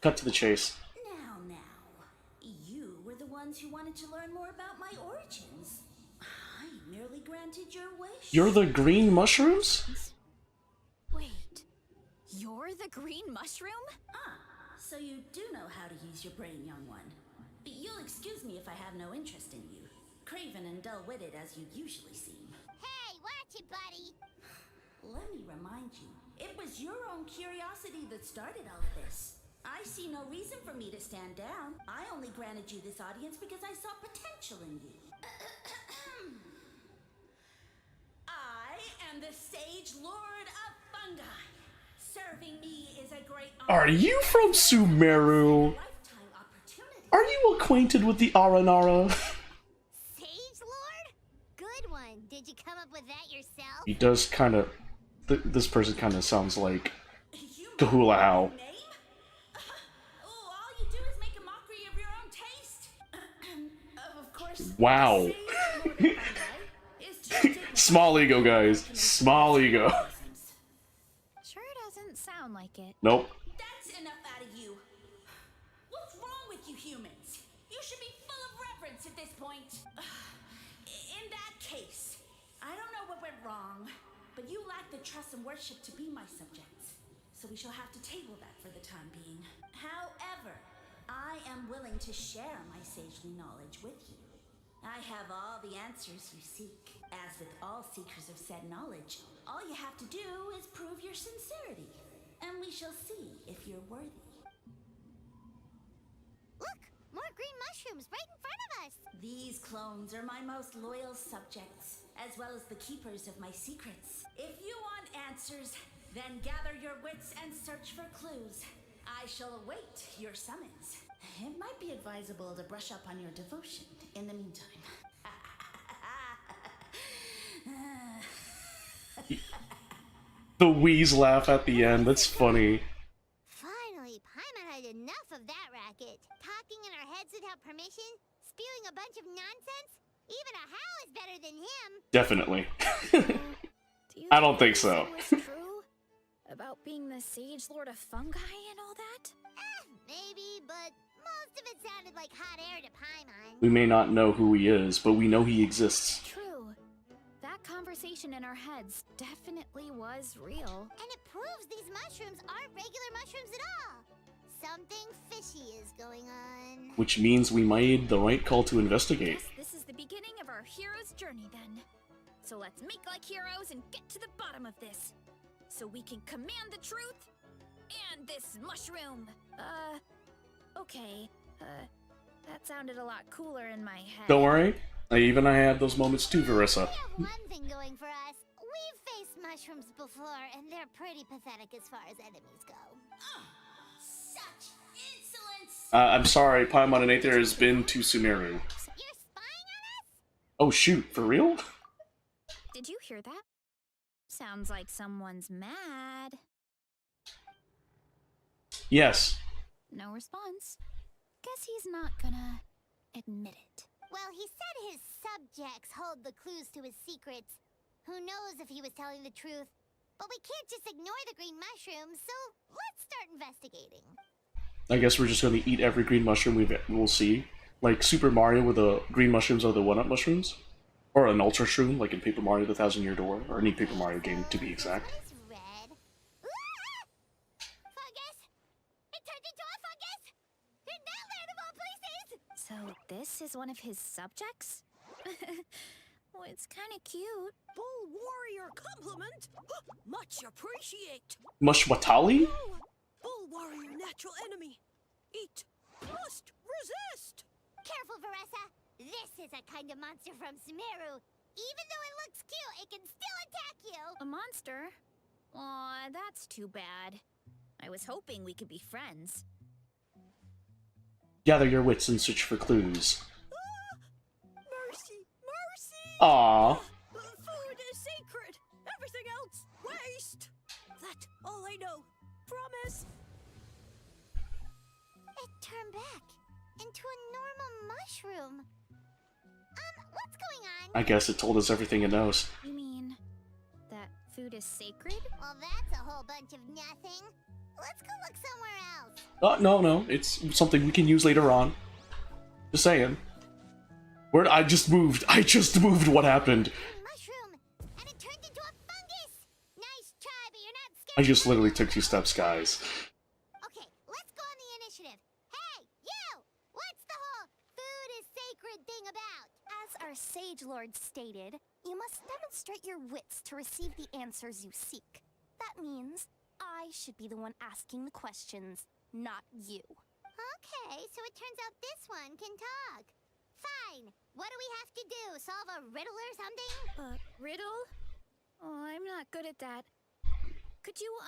Cut to the chase. Now, you were the ones who wanted to learn more about my origins. I merely granted your wish. You're the green mushrooms? Wait, you're the green mushroom? So you do know how to use your brain, young one. But you'll excuse me if I have no interest in you. Craven and dull-witted as you usually seem. Hey, watch it, buddy. Let me remind you, it was your own curiosity that started all of this. I see no reason for me to stand down. I only granted you this audience because I saw potential in you. I am the Sage Lord of Fungi. Serving me is a great honor. Are you from Sumeru? Lifetime opportunity. Are you acquainted with the Aranara? Sage Lord? Good one. Did you come up with that yourself? He does kind of... this person kind of sounds like You Kahula How. name? Oh, all you do is make a mockery of your own taste. Of course. Wow. the Sage Lord of Fungi is to take Small ego, guys. Small ego. Sure doesn't sound like it. Nope. That's enough out of you. What's wrong with you humans? You should be full of point. In that case, I don't know what went wrong, but you lack the trust and worship to be my subjects. So we shall have to table that for the time being. However, I am willing to share my sagely knowledge with you. I have all the answers you seek. As with all seekers of said knowledge, all you have to do is prove your sincerity. And we shall see if you're worthy. Look! More green mushrooms right in front of us! These clones are my most loyal subjects, as well as the keepers of my secrets. If you want answers, then gather your wits and search for clues. I shall await your summons. It might be advisable to brush up on your devotion in the meantime. The wheeze laugh at the end, that's funny. Finally, Paimon had enough of that racket. Talking in our heads without permission, spewing a bunch of nonsense. Even a Hao is better than him. Definitely. Do you I don't think what so. you said was true? About being the Sage Lord of Fungi and all that? Maybe, but most of it sounded like hot air to Paimon. We may not know who he is, but we know he exists. True. That conversation in our heads definitely was real. And it proves these mushrooms aren't regular mushrooms at all. Something fishy is going on. Which means we made the right call to investigate. Guess this is the beginning of our hero's journey then. So let's make like heroes and get to the bottom of this. So we can command the truth and this mushroom. Okay. That sounded a lot cooler in my head. Don't worry, I had those moments too, Verissa. We have one thing going for us. We've faced mushrooms before, and they're pretty pathetic as far as enemies go. Such insolence! I'm sorry, Paimon and Aether has been to Sumeru. You're spying on us? Oh shoot, for real? Did you hear that? Sounds like someone's mad. Yes. No response. Guess he's not gonna admit it. Well, he said his subjects hold the clues to his secrets. Who knows if he was telling the truth? But we can't just ignore the green mushrooms, so let's start investigating. I guess we're just gonna eat every green mushroom we'll see. Like Super Mario where the green mushrooms are the one-up mushrooms? Or an Ultra Shroom, like in Paper Mario the Thousand Year Door, or any Paper Mario game to be exact. What is red? Ah! Fungus! It turned into a fungus! In that land of all places! So this is one of his subjects? Well, it's kind of cute. Bull warrior compliment. Much appreciate. Mushwatali? Oh, bull warrior natural enemy. Eat. Must resist. Careful, Veressa! This is a kind of monster from Sumeru. Even though it looks cute, it can still attack you! A monster? Aw, that's too bad. I was hoping we could be friends. Gather your wits and search for clues. Mercy, mercy. Aww. Food is sacred. Everything else, waste. That's all I know. Promise. It turned back into a normal mushroom. What's going on? I guess it told us everything it knows. You mean that food is sacred? Well, that's a whole bunch of nothing. Let's go look somewhere else. No, it's something we can use later on. Just saying. I just moved, what happened? Mushroom, and it turned into a fungus! Nice try, but you're not scared. I just literally took 2 steps, guys. Okay, let's go on the initiative. Hey, you! What's the whole food is sacred thing about? As our Sage Lord stated, you must demonstrate your wits to receive the answers you seek. That means I should be the one asking the questions, not you. Okay, so it turns out this one can talk. Fine. What do we have to do? Solve a riddle or something? Riddle? Oh, I'm not good at that. Could you,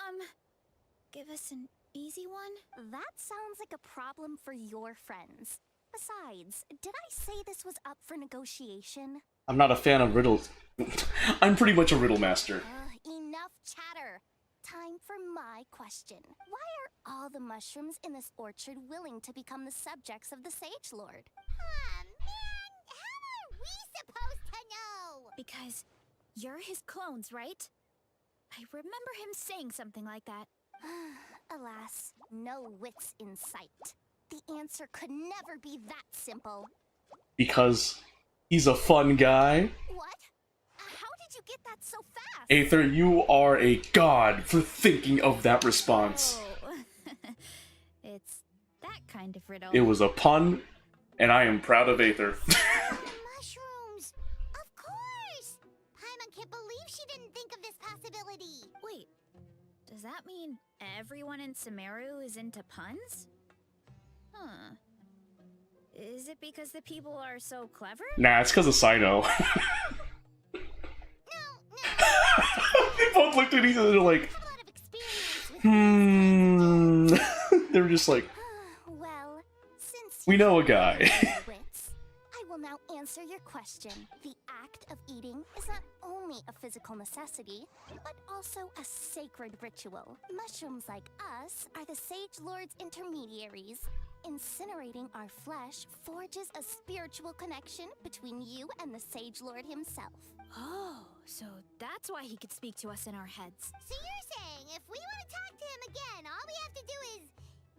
give us an easy one? That sounds like a problem for your friends. Besides, did I say this was up for negotiation? I'm not a fan of riddles. I'm pretty much a riddle master. Enough chatter. Time for my question. Why are all the mushrooms in this orchard willing to become the subjects of the Sage Lord? Man, how are we supposed to know? Because you're his clones, right? I remember him saying something like that. Alas, no wits in sight. The answer could never be that simple. Because He's a fun guy. What? How did you get that so fast? Aether, you are a god for thinking of that response. Oh. It's that kind of riddle. It was a pun, and I am proud of Aether. Mushrooms! Of course! Paimon can't believe she didn't think of this possibility. Wait, does that mean everyone in Sumeru is into puns? Huh. Is it because the people are so clever? Nah, it's because of Sino. They both looked at each other like, I have a lot of experience with they were just like, Well, since we you know a have guy. your wits, I will now answer your question. The act of eating is not only a physical necessity, but also a sacred ritual. Mushrooms like us are the Sage Lord's intermediaries. Incinerating our flesh forges a spiritual connection between you and the Sage Lord himself. Oh, so that's why he could speak to us in our heads. So you're saying if we want to talk to him again, all we have to do is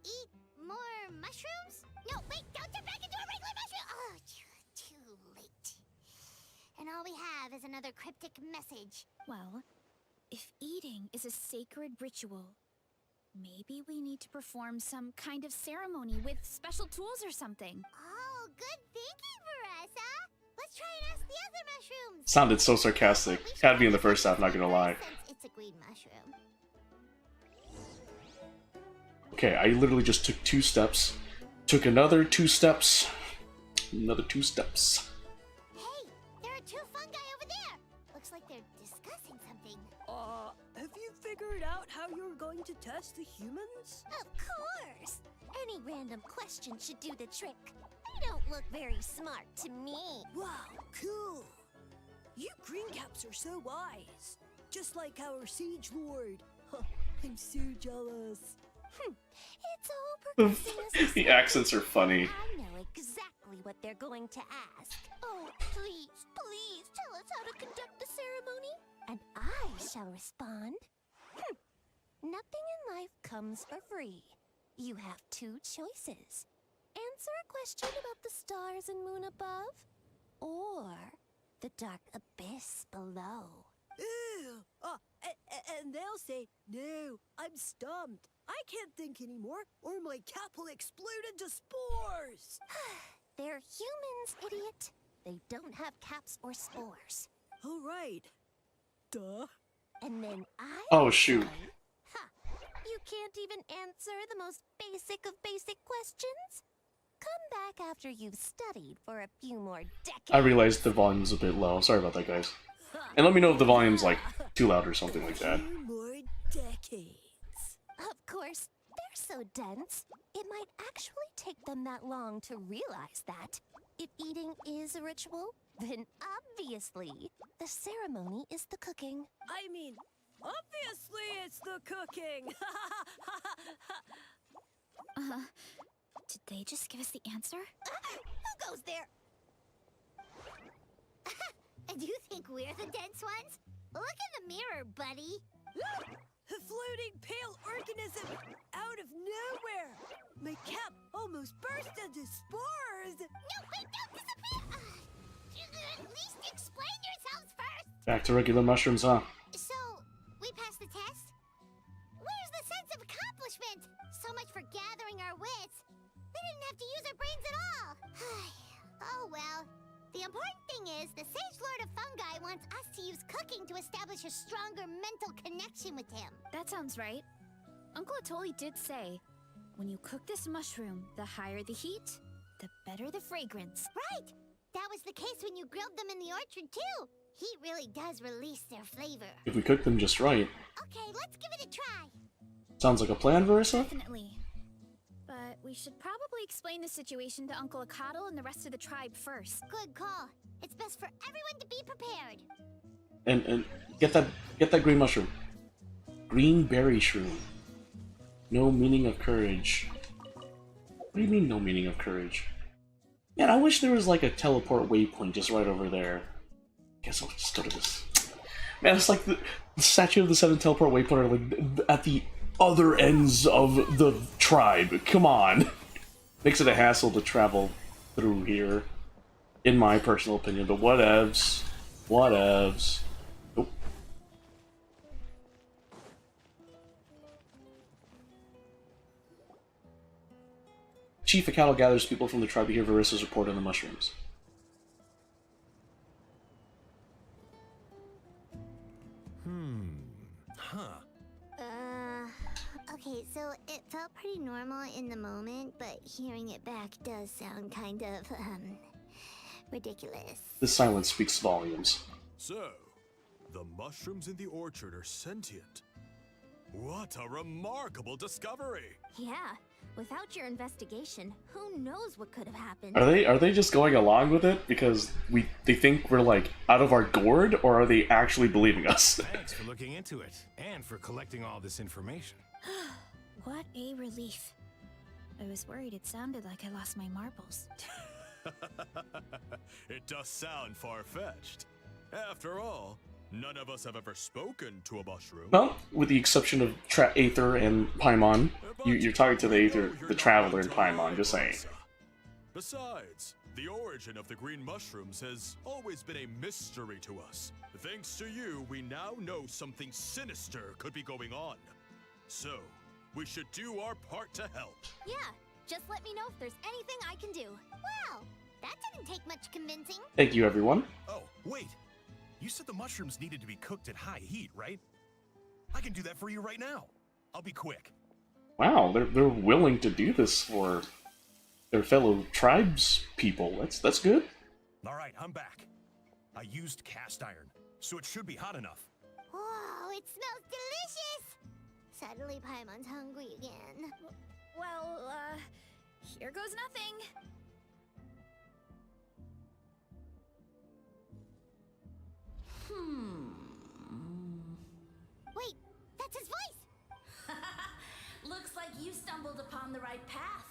eat more mushrooms? No, wait, don't turn back into a regular mushroom! Oh, too late. And all we have is another cryptic message. Well, if eating is a sacred ritual, maybe we need to perform some kind of ceremony with special tools or something. Oh, good thinking, Veressa! Let's try and ask the other mushrooms! Sounded so sarcastic. Had to be in the first half, not gonna lie. Since it's a green mushroom. Okay, I literally just took 2 steps. Took another 2 steps. Another 2 steps. Hey, there are 2 fungi over there! Looks like they're discussing something. Have you figured out how you're going to test the humans? Of course! Any random question should do the trick. They don't look very smart to me. Wow, cool! You green caps are so wise. Just like our Siege Lord. Huh, I'm so jealous. It's all progressing as The accents are funny. I know exactly what they're going to ask. Oh, please, please tell us how to conduct the ceremony. And I shall respond. Nothing in life comes for free. You have 2 choices. Answer a question about the stars and moon above, or the dark abyss below. Ew! And they'll say, no, I'm stumped. I can't think anymore, or my cap will explode into spores! They're humans, idiot. They don't have caps or spores. All right. Duh. And then I... Oh, shoot. say, ha! You can't even answer the most basic of basic questions? Come back after you've studied for a few more decades. I realized the volume's a bit low. Sorry about that, guys. And let me know if the volume's, like, too loud or something like that. 2 more decades. Of course, they're so dense, it might actually take them that long to realize that. If eating is a ritual, then obviously, the ceremony is the cooking. I mean, obviously it's the cooking! Did they just give us the answer? Who goes there? And you think we're the dense ones? Look in the mirror, buddy. A floating pale organism out of nowhere! My cap almost burst into spores! No, wait, don't disappear! At least explain yourselves first! Back to regular mushrooms, huh? So, we passed the test? Where's the sense of accomplishment? So much for gathering our wits. We didn't have to use our brains at all. Oh well. The important thing is, the Sage Lord of Fungi wants us to use cooking to establish a stronger mental connection with him. That sounds right. Uncle Atoli did say, when you cook this mushroom, the higher the heat, the better the fragrance. Right! That was the case when you grilled them in the orchard, too. Heat really does release their flavor. If we cook them just right. Okay, let's give it a try. Sounds like a plan, Verissa? Definitely. But we should probably explain the situation to Uncle Akatl and the rest of the tribe first. Good call. It's best for everyone to be prepared. And get that green mushroom. Green berry shroom. No meaning of courage. What do you mean, no meaning of courage? Man, I wish there was like a teleport waypoint just right over there. Guess I'll just go to this. Man, it's like the statue of the 7 teleport waypoint are like at the other ends of the tribe. Come on. Makes it a hassle to travel through here. in my personal opinion, but whatevs. Whatevs. Nope. Chief of Cattle gathers people from the tribe to hear Varissa's report on the mushrooms. Okay, so it felt pretty normal in the moment, but hearing it back does sound kind of, ridiculous. The silence speaks volumes. So, the mushrooms in the orchard are sentient. What a remarkable discovery! Yeah, without your investigation, who knows what could have happened? Are they just going along with it because they think we're like out of our gourd, or are they actually believing us? Thanks for looking into it and for collecting all this information. What a relief. I was worried it sounded like I lost my marbles. It does sound far-fetched. After all, none of us have ever spoken to a mushroom. Well, with the exception of Aether and Paimon. You're talking to the Aether, the Traveler, and Paimon, just saying. Besides, the origin of the green mushrooms has always been a mystery to us. Thanks to you, we now know something sinister could be going on. So, we should do our part to help. Yeah, just let me know if there's anything I can do. Wow, that didn't take much convincing. Thank you, everyone. Oh, wait. You said the mushrooms needed to be cooked at high heat, right? I can do that for you right now. I'll be quick. Wow, they're willing to do this for their fellow tribes people. That's good. All right, I'm back. I used cast iron, so it should be hot enough. Whoa, it smells delicious! Suddenly Paimon's hungry again. Well, here goes nothing. Wait, that's his voice! Looks like you stumbled upon the right path.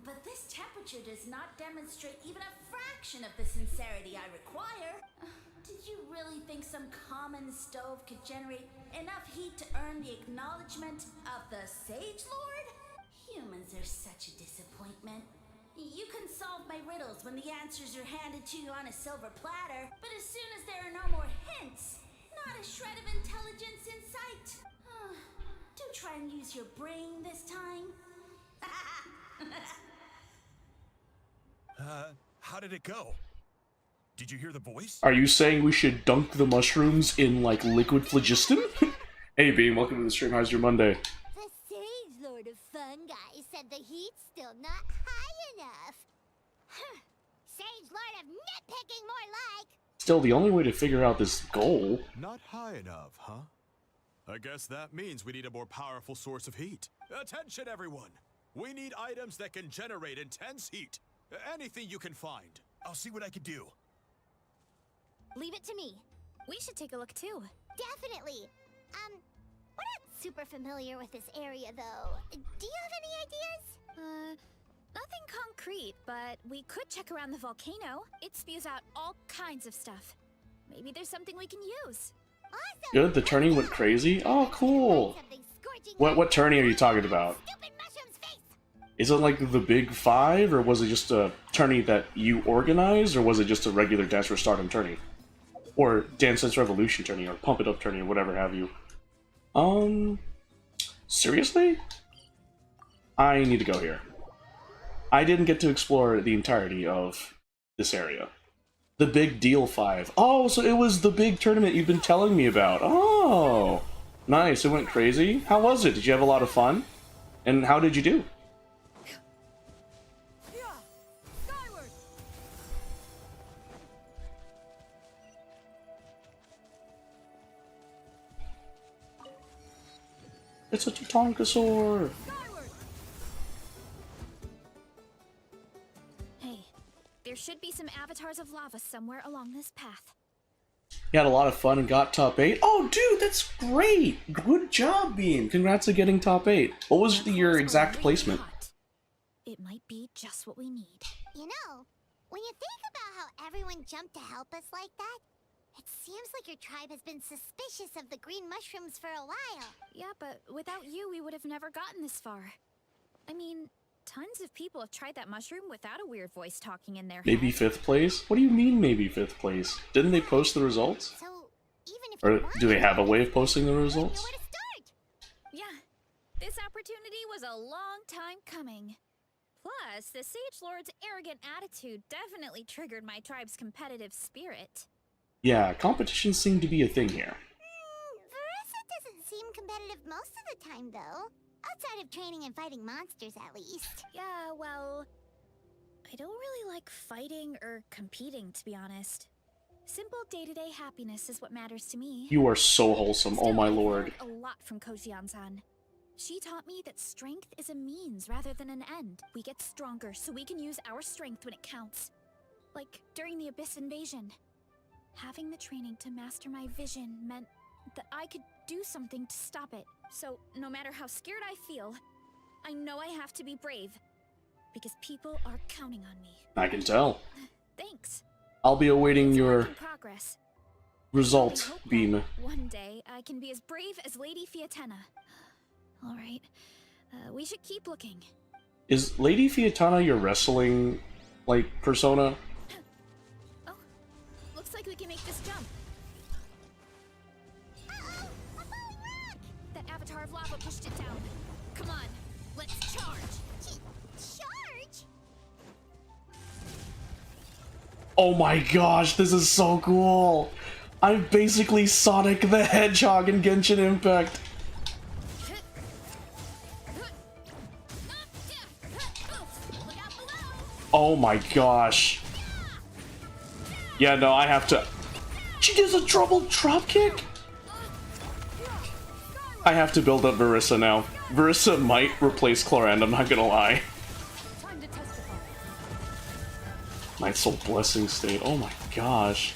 But this temperature does not demonstrate even a fraction of the sincerity I require. Did you really think some common stove could generate enough heat to earn the acknowledgement of the Sage Lord? Humans are such a disappointment. You can solve my riddles when the answers are handed to you on a silver platter, but as soon as there are no more hints, not a shred of intelligence in sight. Do try and use your brain this time. How did it go? Did you hear the voice? Are you saying we should dunk the mushrooms in, like, liquid phlogiston? Hey, Beam, welcome to the stream. How's your Monday? The Sage Lord of Fungi said the heat's still not high enough. Sage Lord of Nitpicking, more like! Still, the only way to figure out this goal... Not high enough, huh? I guess that means we need a more powerful source of heat. Attention, everyone! We need items that can generate intense heat. Anything you can find. I'll see what I can do. Leave it to me. We should take a look too. Definitely. We're not super familiar with this area, though. Do you have any ideas? Nothing concrete, but we could check around the volcano. It spews out all kinds of stuff. Maybe there's something we can use. Awesome! Good, the tourney went crazy? Oh, cool! What tourney are you talking about? Stupid mushroom's face! Is it like the Big Five, or was it just a tourney that you organized, or was it just a regular Dance for Stardom tourney? Or Dance Dance Revolution tourney, or Pump It Up tourney, or whatever have you. Seriously? I need to go here. I didn't get to explore the entirety of this area. The Big Deal 5. Oh, so it was the big tournament you've been telling me about. Oh, nice. It went crazy. How was it? Did you have a lot of fun? And how did you do? Skyward! It's a Tatankasaur! Skyward! Hey, there should be some avatars of lava somewhere along this path. You had a lot of fun and got top 8? Oh, dude, that's great! Good job, Beam! Congrats on getting top 8. What was your exact placement? It might be just what we need. You know, when you think about how everyone jumped to help us like that, it seems like your tribe has been suspicious of the green mushrooms for a while. Yeah, but without you, we would have never gotten this far. I mean, tons of people have tried that mushroom without a weird voice talking in their Maybe head. 5th place? What do you mean maybe 5th place? Didn't they post the results? So, even if Or you want do they to, have a way of posting the you know results? where to start. Yeah, this opportunity was a long time coming. Plus, the Sage Lord's arrogant attitude definitely triggered my tribe's competitive spirit. Yeah, competitions seem to be a thing here. Veressa doesn't seem competitive most of the time, though. Outside of training and fighting monsters, at least. Yeah, well, I don't really like fighting or competing, to be honest. Simple day-to-day happiness is what matters to me. You are so wholesome, oh Still, my I've lord. learned a lot from Koshian-san. She taught me that strength is a means rather than an end. We get stronger so we can use our strength when it counts. Like during the Abyss invasion. Having the training to master my vision meant that I could do something to stop it. So no matter how scared I feel, I know I have to be brave. Because people are counting on me. I can tell. Thanks. I'll be awaiting It's a your work in progress. result I hope that beam. one day I can be as brave as Lady Fiatenna. All right, we should keep looking. Is Lady Fiatana your wrestling, like, persona? Oh, looks like we can make this jump. Uh-oh! A falling rock! That avatar of lava pushed it down. Come on, let's charge. Charge? Oh my gosh, this is so cool! I'm basically Sonic the Hedgehog in Genshin Impact. Look out below. Oh my gosh. Yeah, no, I have to... She does a double dropkick? I have to build up Verissa now. Verissa might replace Clorand, I'm not gonna lie. Time to testify. Night Soul Blessing State, oh my gosh.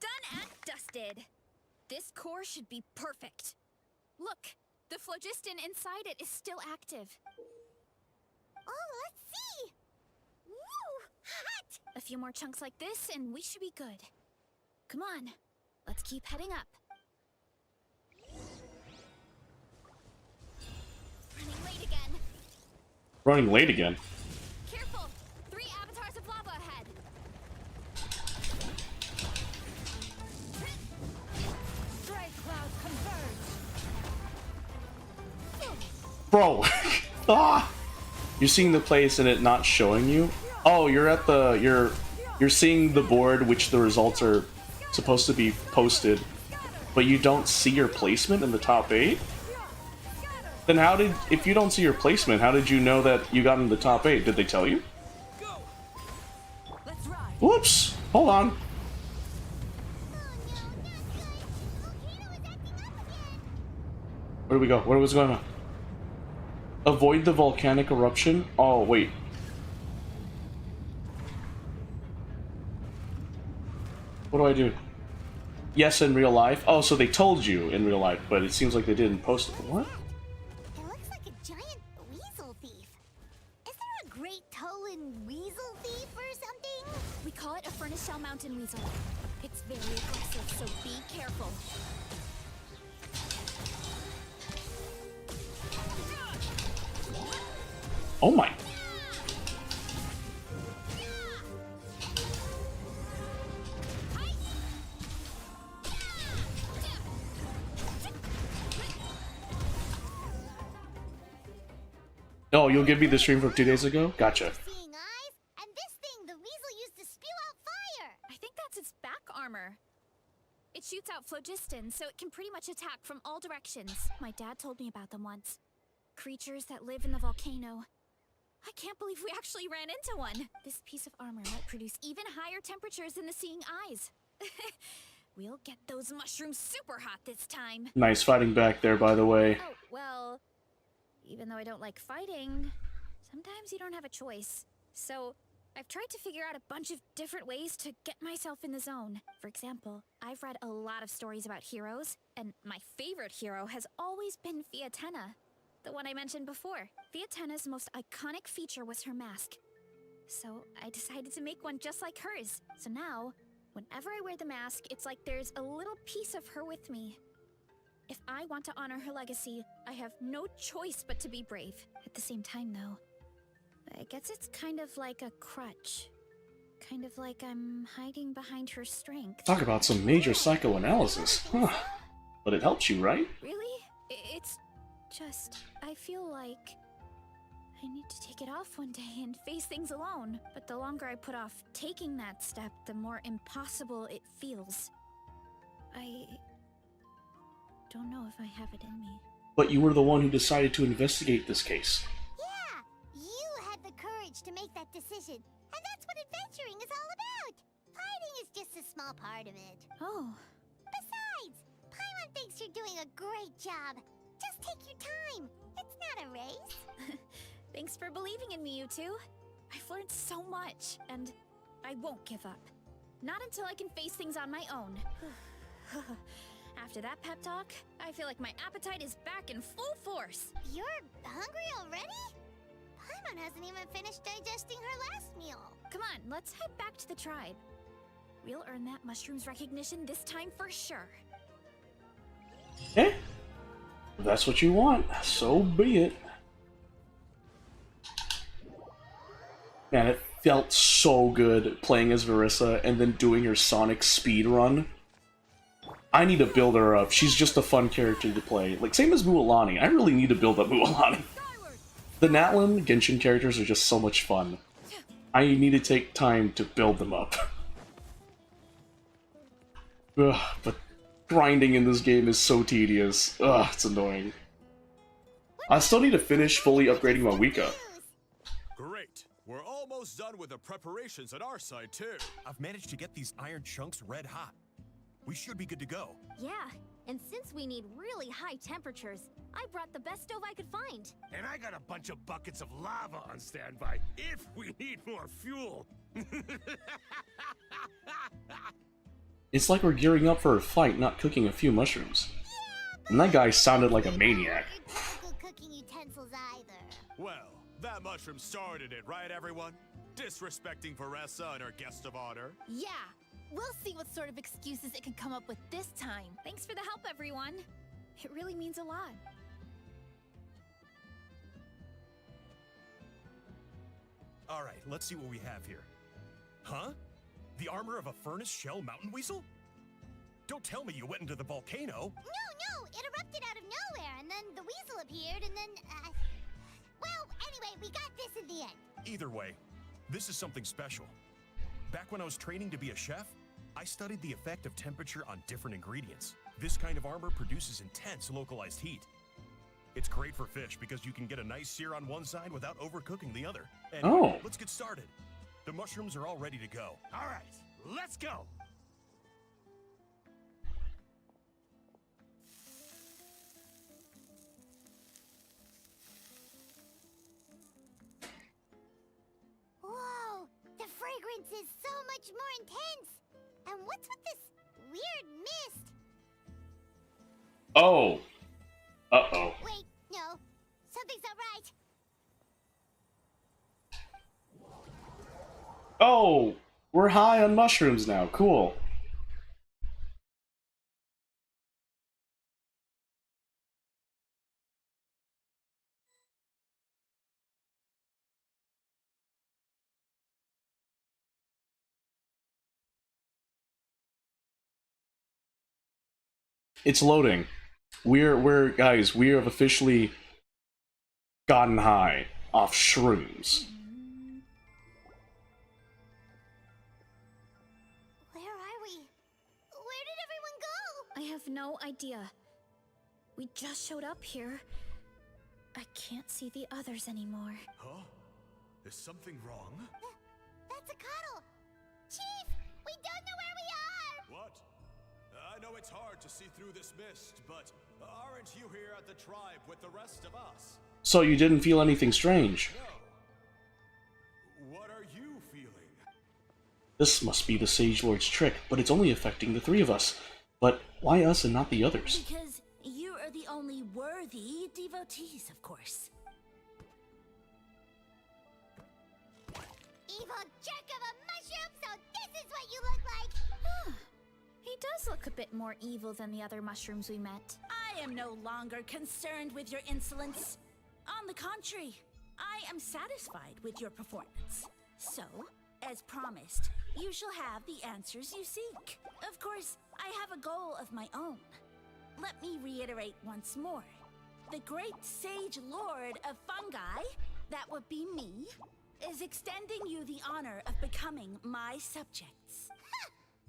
Done and dusted. This core should be perfect. Look, the phlogiston inside it is still active. Oh, let's see! Woo! Hot! A few more chunks like this and we should be good. Come on, let's keep heading up. Running late again. Running late again. Careful! 3 avatars of lava ahead. Strike cloud converge. Bro! Ah! You're seeing the place and it not showing you? Oh, you're at the... You're seeing the board which the results are supposed to be posted, but you don't see your placement in the top 8? Then how did... If you don't see your placement, how did you know that you got in the top 8? Did they tell you? Let's ride. Whoops! Hold on. Where do we go? What was going on? Avoid the volcanic eruption? Oh, wait. What do I do? Yes, in real life? Oh, so they told you in real life, but it seems like they didn't post it. What? It looks like a giant weasel thief. Is there a great Tolan weasel thief or something? We call it a furnace shell mountain weasel. It's very aggressive, so be careful. Oh my. Oh, you'll give me the stream from 2 days ago? Gotcha. Seeing eyes, and this thing the weasel used to spew out fire. I think that's its back armor. It shoots out phlogiston, so it can pretty much attack from all directions. My dad told me about them once. Creatures that live in the volcano. I can't believe we actually ran into one. This piece of armor might produce even higher temperatures than the seeing eyes. We'll get those mushrooms super hot this time. Nice fighting back there, by the way. Oh, well, even though I don't like fighting, sometimes you don't have a choice. So, I've tried to figure out a bunch of different ways to get myself in the zone. For example, I've read a lot of stories about heroes, and my favorite hero has always been Fiatenna, the one I mentioned before. Fiatenna's most iconic feature was her mask. So, I decided to make one just like hers. So now, Whenever I wear the mask, it's like there's a little piece of her with me. If I want to honor her legacy, I have no choice but to be brave. At the same time, though, I guess it's kind of like a crutch. Kind of like I'm hiding behind her strength. Talk about some major psychoanalysis. Huh. But it helps you, right? Really? It's just, I feel like I need to take it off one day and face things alone. But the longer I put off taking that step, the more impossible it feels. I don't know if I have it in me. But you were the one who decided to investigate this case. Yeah, you had the courage to make that decision. And that's what adventuring is all about. Fighting is just a small part of it. Oh. Besides, Paimon thinks you're doing a great job. Just take your time. It's not a race. Thanks for believing in me, you two. I've learned so much, and I won't give up. Not until I can face things on my own. After that pep talk, I feel like my appetite is back in full force. You're hungry already? Paimon hasn't even finished digesting her last meal. Come on, let's head back to the tribe. We'll earn that mushroom's recognition this time for sure. Eh? If that's what you want, so be it. Man, it felt so good playing as Verissa and then doing her Sonic speed run. I need to build her up. She's just a fun character to play. Like, same as Mualani. I really need to build up Mualani. The Natlan Genshin characters are just so much fun. I need to take time to build them up. Ugh, but grinding in this game is so tedious. Ugh, it's annoying. I still need to finish fully upgrading my Wika. Great. We're almost done with the preparations at our side, too. I've managed to get these iron chunks red hot. We should be good to go. Yeah, and since we need really high temperatures, I brought the best stove I could find. And I got a bunch of buckets of lava on standby if we need more fuel. It's like we're gearing up for a fight, not cooking a few mushrooms. And that guy sounded like a maniac. Good cooking utensils either. Well, that mushroom started it, right, everyone? Disrespecting Veressa and her guest of honor. Yeah, we'll see what sort of excuses it can come up with this time. Thanks for the help, everyone. It really means a lot. All right, let's see what we have here. Huh? The armor of a furnace shell mountain weasel? Don't tell me you went into the volcano. No, it erupted out of nowhere, and then the weasel appeared, and then, well, anyway, we got this in the end. Either way, this is something special. Back when I was training to be a chef, I studied the effect of temperature on different ingredients. This kind of armor produces intense localized heat. It's great for fish because you can get a nice sear on one side without overcooking the other. Anyway, let's get started. The mushrooms are all ready to go. All right, let's go. Whoa, the fragrance is so much more intense. And what's with this weird mist? Oh. Uh-oh. Wait, no, something's not right. Oh! We're high on mushrooms now. Cool. It's loading. Guys, we have officially gotten high off shrooms. Where are we? Where did everyone go? I have no idea. We just showed up here. I can't see the others anymore. Huh? Is something wrong? That's a cuddle. Chief, we don't know where we are. What? I know it's hard to see through this mist, but aren't you here at the tribe with the rest of us? So you didn't feel anything strange? No. What are you feeling? This must be the Sage Lord's trick, but it's only affecting the three of us. But why us and not the others? Because you are the only worthy devotees, of course. Evil jerk of a mushroom, so this is what you look like. He does look a bit more evil than the other mushrooms we met. I am no longer concerned with your insolence. On the contrary, I am satisfied with your performance. So, as promised, you shall have the answers you seek. Of course, I have a goal of my own. Let me reiterate once more. The great sage lord of fungi, that would be me, is extending you the honor of becoming my subjects.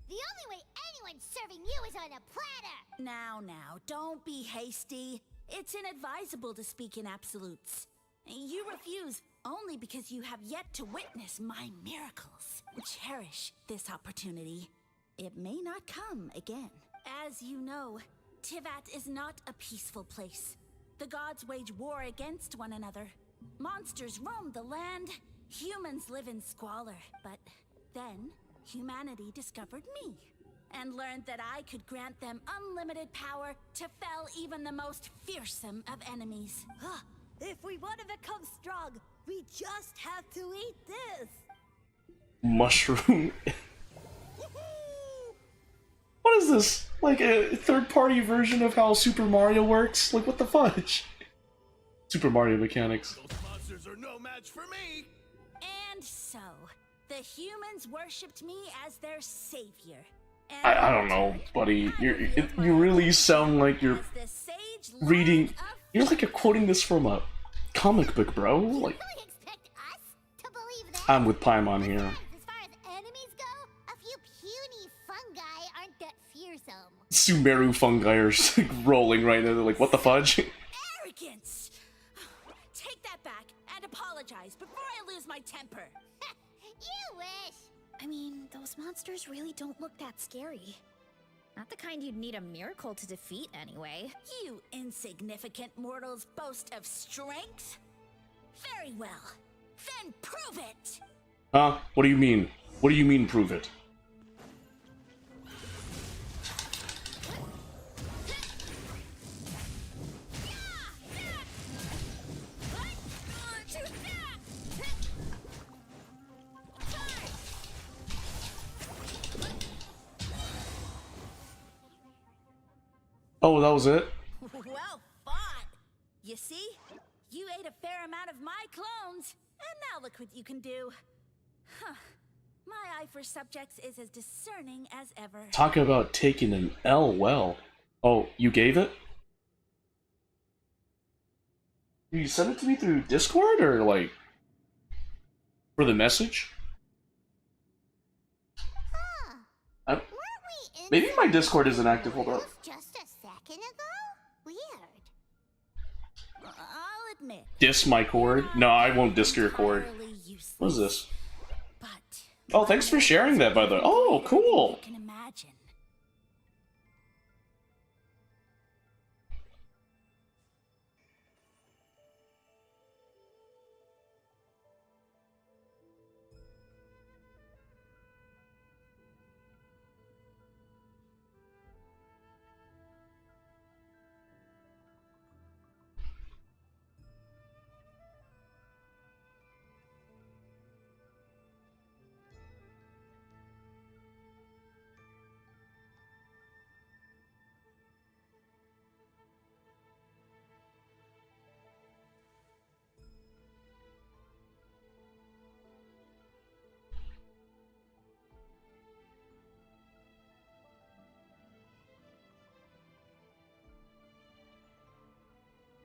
The only way anyone's serving you is on a platter! Now, don't be hasty. It's inadvisable to speak in absolutes. You refuse only because you have yet to witness my miracles. Cherish this opportunity. It may not come again. As you know, Tivat is not a peaceful place. The gods wage war against one another. Monsters roam the land. Humans live in squalor. But then, humanity discovered me and learned that I could grant them unlimited power to fell even the most fearsome of enemies. If we want to become strong, we just have to eat this. Mushroom. What is this? Like a third-party version of how Super Mario works? Like, what the fudge? Super Mario mechanics. Those monsters are no match for me! And so, the humans worshipped me as their savior. And I don't know, buddy. You really sound like you're as the sage lord reading. of You're like you're quoting this from a comic book, bro. Like, You expect us to believe that? I'm with Paimon here. As far as enemies go, a few puny fungi aren't that fearsome. Sumeru fungi are just, like, rolling right now. They're like, what the fudge? arrogance. Take that back and apologize before I lose my temper. You wish! I mean, those monsters really don't look that scary. Not the kind you'd need a miracle to defeat, anyway. You insignificant mortals boast of strength? Very well. Then prove it! Huh? What do you mean? What do you mean, prove it? Oh, that was it? Well fought! You see? You ate a fair amount of my clones, and now look what you can do. Huh. My eye for subjects is as discerning as ever. Talk about taking an L well. Oh, you gave it? You sent it to me through Discord, or, like, for the message? Huh. I- Weren't we in Maybe my some Discord isn't active, hold up. just a second ago? Weird. I'll admit. Diss my cord? No, I won't diss your cord. entirely useless, What is this? But Oh, thanks for sharing that, by the way. Oh, cool! you can imagine.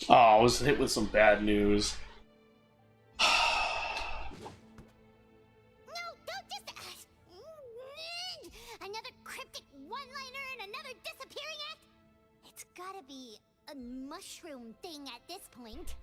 Oh, I was hit with some bad news. No, don't just ask. Another cryptic one-liner and another disappearing act? It's gotta be a mushroom thing at this point.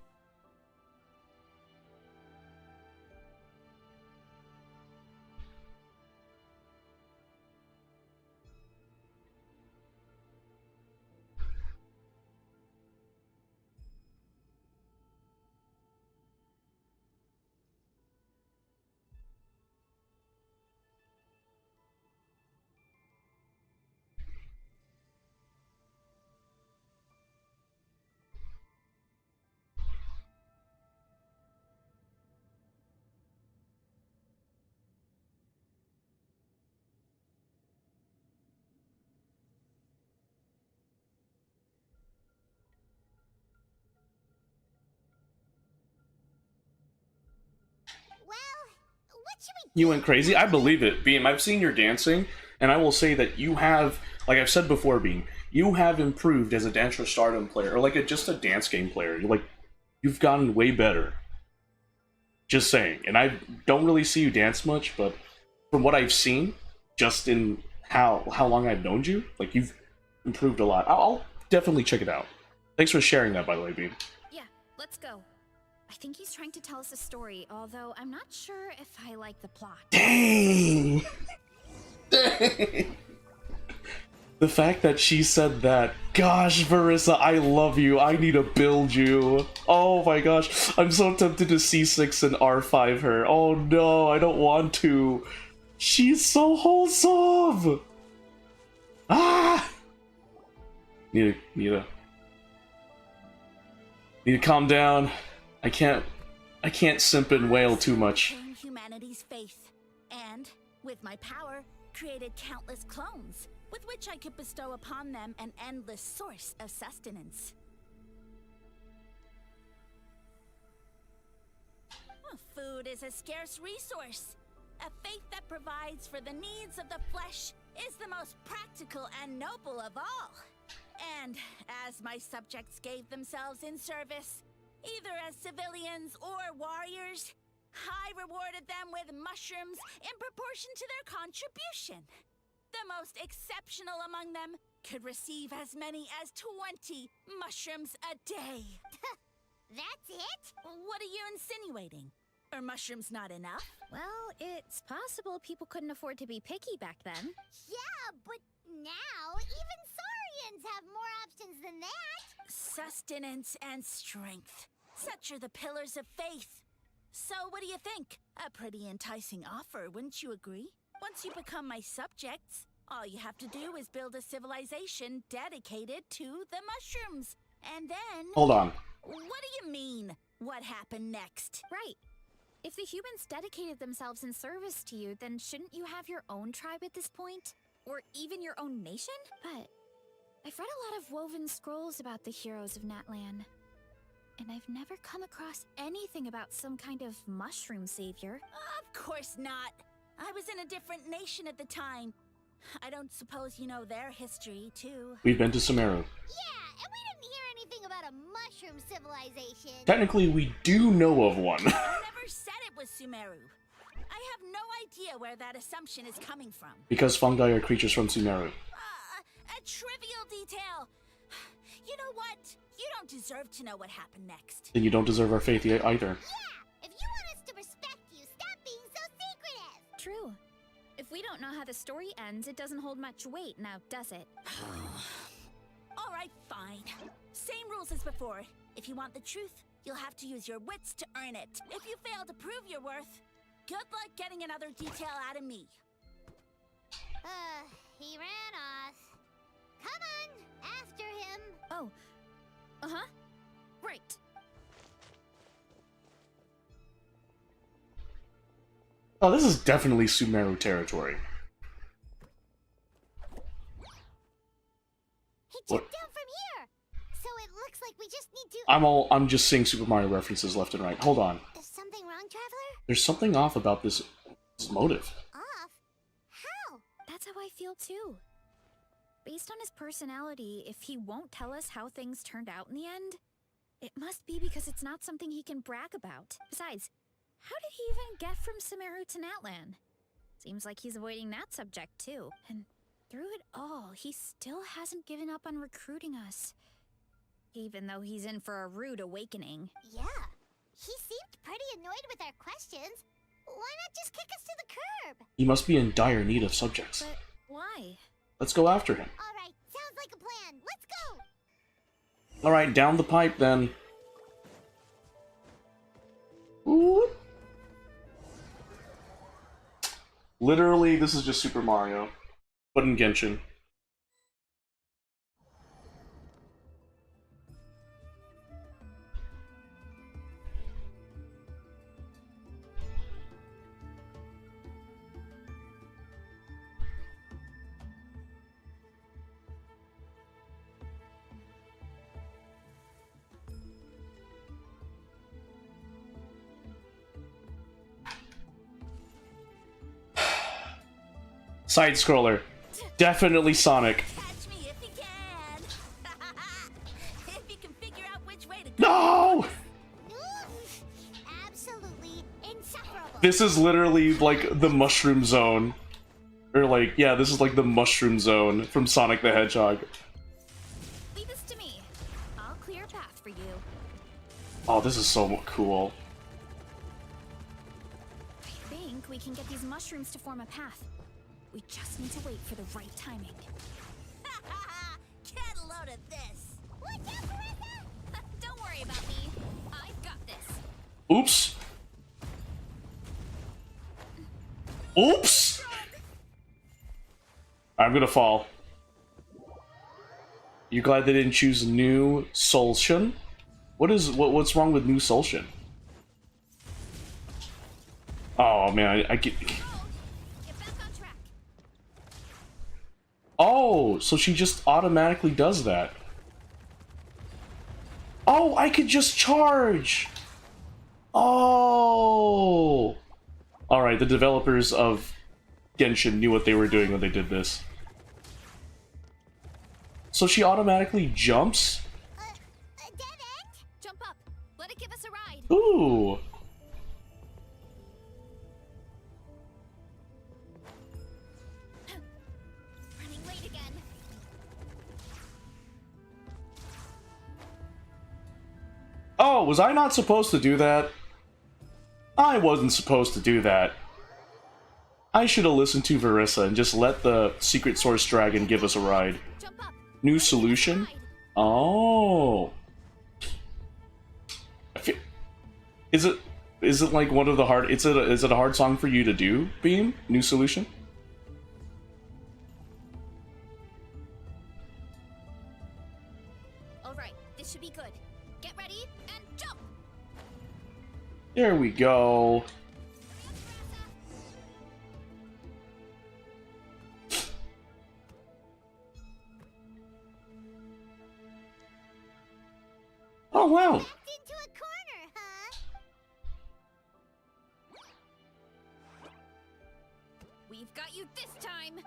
we You went crazy? I believe it, Beam. I've seen your dancing, and I will say that you have, like I've said before, Beam, you have improved as a Dance for Stardom player, or like just a dance game player. You've gotten way better. Just saying. And I don't really see you dance much, but from what I've seen, just in how long I've known you, like you've improved a lot. I'll definitely check it out. Thanks for sharing that, by the way, Beam. Yeah, let's go. I think he's trying to tell us a story, although I'm not sure if I like the plot. Dang! Dang! The fact that she said that, gosh, Marissa, I love you. I need to build you. Oh my gosh, I'm so tempted to C6 and R5 her. Oh no, I don't want to. She's so wholesome. Ah! Need to calm down. I can't simp and wail too much. Humanity's faith, and with my power, created countless clones, with which I could bestow upon them an endless source of sustenance. Food is a scarce resource. A faith that provides for the needs of the flesh is the most practical and noble of all. And as my subjects gave themselves in service, either as civilians or warriors, I rewarded them with mushrooms in proportion to their contribution. The most exceptional among them could receive as many as 20 mushrooms a day. That's it? What are you insinuating? Are mushrooms not enough? Well, it's possible people couldn't afford to be picky back then. Yeah, but now even Saurians have more options than that. Sustenance and strength. Such are the pillars of faith. So what do you think? A pretty enticing offer, wouldn't you agree? Once you become my subjects, all you have to do is build a civilization dedicated to the mushrooms. And then... Hold on. What do you mean? What happened next? Right. If the humans dedicated themselves in service to you, then shouldn't you have your own tribe at this point? Or even your own nation? But I've read a lot of woven scrolls about the heroes of Natlan, and I've never come across anything about some kind of mushroom savior. Of course not. I was in a different nation at the time. I don't suppose you know their history, too. We've been to Sumeru. Yeah, and we didn't hear anything about a mushroom civilization. Technically, we do know of one. I never said it was Sumeru. I have no idea where that assumption is coming from. Because fungi are creatures from Sumeru. A trivial detail. You know what? You don't deserve to know what happened next. Then you don't deserve our faith either. Yeah, if you want us to respect you, stop being so secretive. True. If we don't know how the story ends, it doesn't hold much weight now, does it? All right, fine. Same rules as before. If you want the truth, you'll have to use your wits to earn it. If you fail to prove your worth, good luck getting another detail out of me. He ran off. Come on, after him. Oh. Uh-huh. Right. Oh, this is definitely Sumeru territory. He What? jumped down from here. So it looks like we just need to... I'm just seeing Super Mario references left and right. Hold on. Is something wrong, Traveler? There's something off about this motive. Off? How? That's how I feel too. Based on his personality, if he won't tell us how things turned out in the end, it must be because it's not something he can brag about. Besides, how did he even get from Sumeru to Natlan? Seems like he's avoiding that subject too. And through it all, he still hasn't given up on recruiting us. Even though he's in for a rude awakening. Yeah, he seemed pretty annoyed with our questions. Why not just kick us to the curb? He must be in dire need of subjects. But why? Let's go after him. Alright, sounds like a plan. Let's go! Alright, down the pipe then. Ooh. Literally, this is just Super Mario, but in Genshin. Side scroller. Definitely Sonic. Catch me if you can. If you can figure out which way to go. No! Absolutely insufferable. This is literally like the mushroom zone. Or like, yeah, this is like the mushroom zone from Sonic the Hedgehog. Leave this to me. I'll clear a path for you. Oh, this is so cool. I think we can get these mushrooms to form a path. We just need to wait for the right timing. Get a load of this. Watch out, Marissa! Don't worry about me. I've got this. Oops. Oops! I'm gonna fall. You glad they didn't choose New Solshin? What's wrong with New Solshin? Oh man, I get. Get back on track. Oh, so she just automatically does that. Oh, I could just charge. Oh. All right, the developers of Genshin knew what they were doing when they did this. So she automatically jumps? A dead end? Jump up. Let it give us a ride. Ooh. Running late again. Oh, was I not supposed to do that? I wasn't supposed to do that. I should have listened to Verissa and just let the Secret Source Dragon give us a ride. Jump up. New solution? Oh. Is it like one of the hard? Is it a hard song for you to do, Beam? New solution? All right, this should be good. Get ready and jump. There we go. Oh wow. Backed into a corner, huh? We've got you this time.